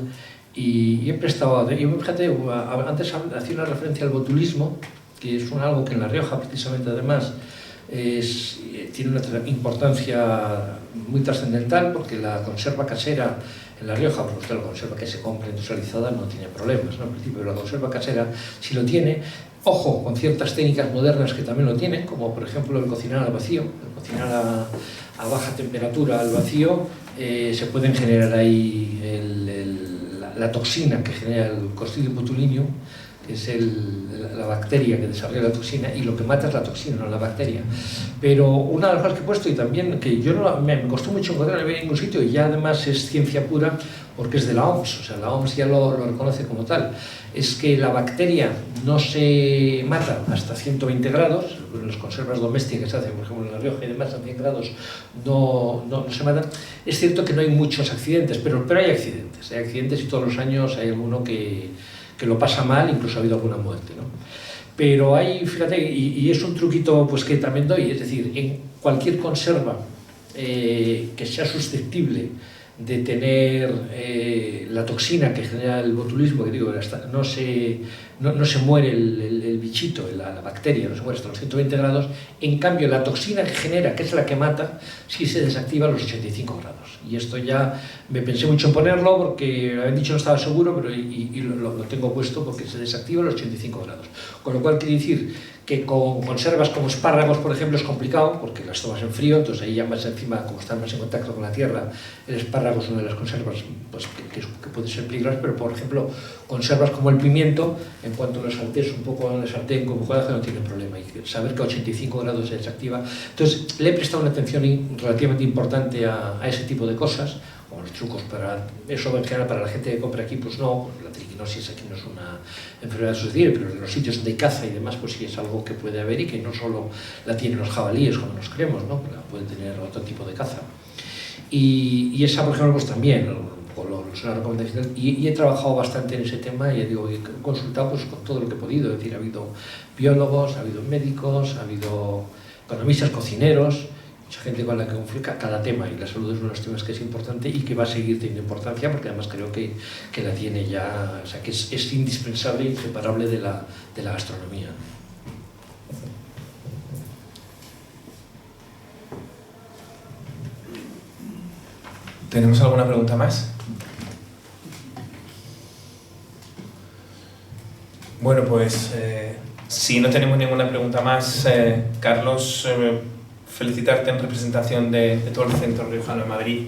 y he prestado, fíjate, antes hacía una referencia al botulismo, que es algo que en La Rioja precisamente además tiene una importancia muy trascendental, porque la conserva casera en La Rioja, porque usted la conserva que se compra industrializada no tiene problemas, ¿no? En principio la conserva casera sí lo tiene, ojo, con ciertas técnicas modernas que también lo tienen, como por ejemplo el cocinar al vacío, el cocinar a baja temperatura al vacío, se pueden generar ahí la toxina que genera el Clostridium botulinum, que es la bacteria que desarrolla la toxina, y lo que mata es la toxina, no la bacteria. Pero una de las cosas que he puesto, y también que yo me costó mucho encontrar en ningún sitio, y ya además es ciencia pura porque es de la OMS, o sea, la OMS ya lo reconoce como tal, es que la bacteria no se mata hasta 120 grados, en las conservas domésticas que se hacen, por ejemplo en La Rioja y demás, a 100 grados no se matan. Es cierto que no hay muchos accidentes, pero hay accidentes y todos los años hay alguno que lo pasa mal, incluso ha habido alguna muerte, ¿no? Pero hay, fíjate, y es un truquito pues que también doy, es decir, en cualquier conserva que sea susceptible de tener la toxina que genera el botulismo, que digo, no se muere el bichito, la bacteria, no se muere hasta los 120 grados, en cambio la toxina que genera, que es la que mata, sí se desactiva a los 85 grados. Y esto ya me pensé mucho en ponerlo porque me habían dicho no estaba seguro, pero lo tengo puesto porque se desactiva a los 85 grados. Con lo cual quiere decir que con conservas como espárragos, por ejemplo, es complicado porque las tomas en frío, entonces ahí ya más encima, como están más en contacto con la tierra, el espárrago es una de las conservas pues, que puede ser peligrosa, pero por ejemplo, conservas como el pimiento, en cuanto lo saltees un poco en el sartén con bujoraje no tiene problema, y saber que a 85 grados se desactiva. Entonces, le he prestado una atención relativamente importante a ese tipo de cosas, como los trucos para eso en general para la gente que compra aquí, pues no, la triquinosis aquí no es una enfermedad susceptible, pero en los sitios donde hay caza y demás, pues sí es algo que puede haber y que no solo la tienen los jabalíes como nos creemos, ¿no? La pueden tener otro tipo de caza. Y esa, por ejemplo, pues también, es una recomendación, y he trabajado bastante en ese tema, y digo, he consultado pues, con todo lo que he podido, es decir, ha habido biólogos, ha habido médicos, ha habido economistas, cocineros, mucha gente con la que conflicta cada tema, y la salud es uno de los temas que es importante y que va a seguir teniendo importancia, porque además creo que la tiene ya, o sea, que es indispensable, inseparable de la gastronomía. ¿Tenemos alguna pregunta más? Bueno, pues si no tenemos ninguna pregunta más, Carlos, felicitarte en representación de todo el Centro Riojano de Madrid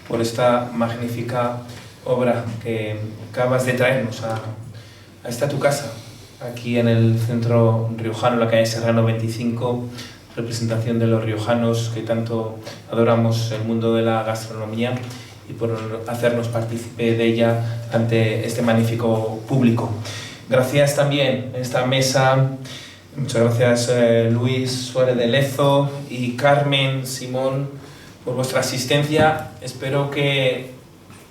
por esta magnífica obra que acabas de traernos a esta tu casa, aquí en el Centro Riojano, en la calle Serrano 25, representación de los riojanos que tanto adoramos el mundo de la gastronomía, y por hacernos partícipe de ella ante este magnífico público. Gracias también en esta mesa, muchas gracias Luis Suárez de Lezo y Carmen Simón por vuestra asistencia. Espero que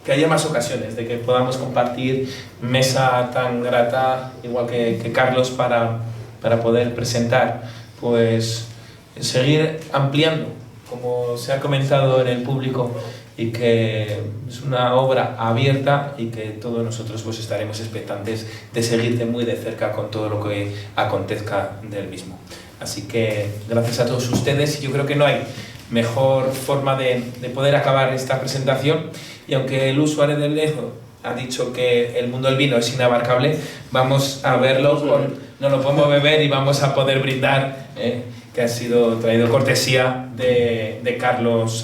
haya más ocasiones de que podamos compartir mesa tan grata, igual que Carlos, para poder presentar, pues seguir ampliando, como se ha comentado en el público, y que es una obra abierta y que todos nosotros pues estaremos expectantes de seguirte muy de cerca con todo lo que acontezca del mismo. Así que gracias a todos ustedes, y yo creo que no hay mejor forma de poder acabar esta presentación, y aunque Luis Suárez del Lezo ha dicho que el mundo del vino es inabarcable, vamos a verlo, no lo podemos beber y vamos a poder brindar, que ha sido traído cortesía de Carlos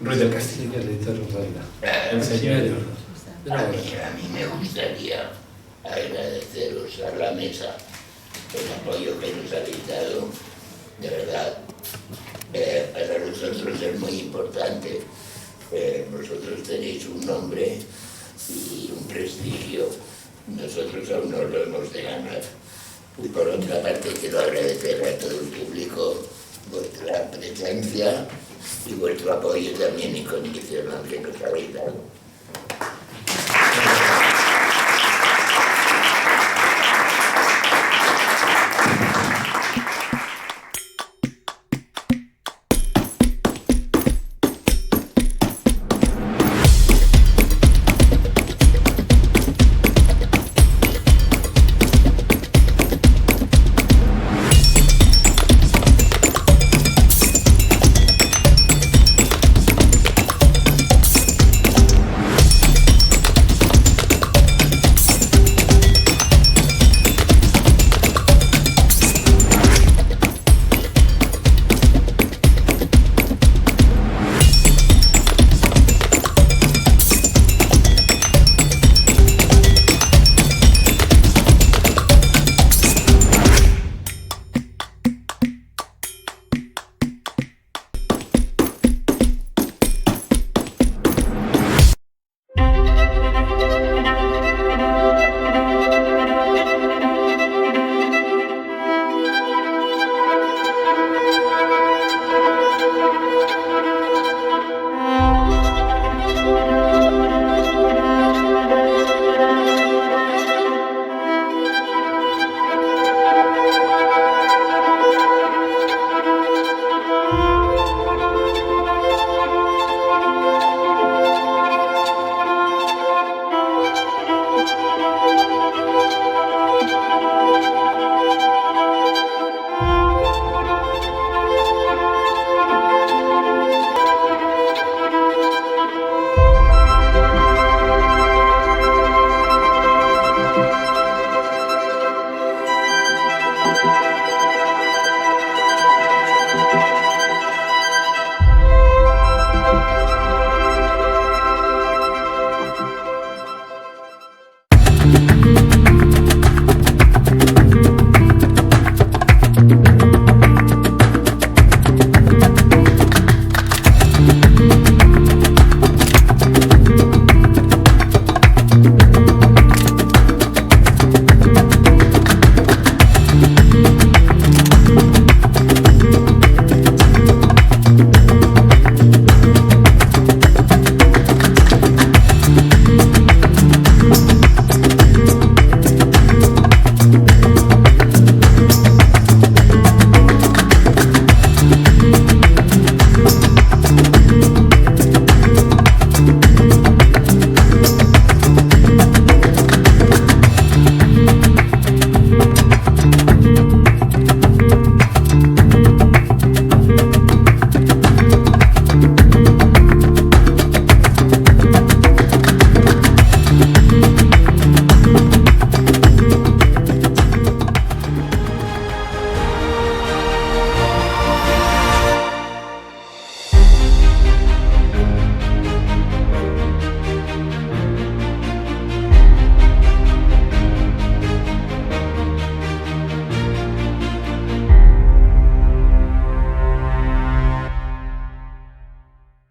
Ruiz del Castillo. A mí me gustaría agradeceros a la mesa el apoyo que nos habéis dado, de verdad. Para nosotros es muy importante. Vosotros tenéis un nombre y un prestigio, nosotros aún no lo hemos de ganar. Y por otra parte quiero agradecer a todo el público vuestra presencia y vuestro apoyo también incondicional que nos habéis dado.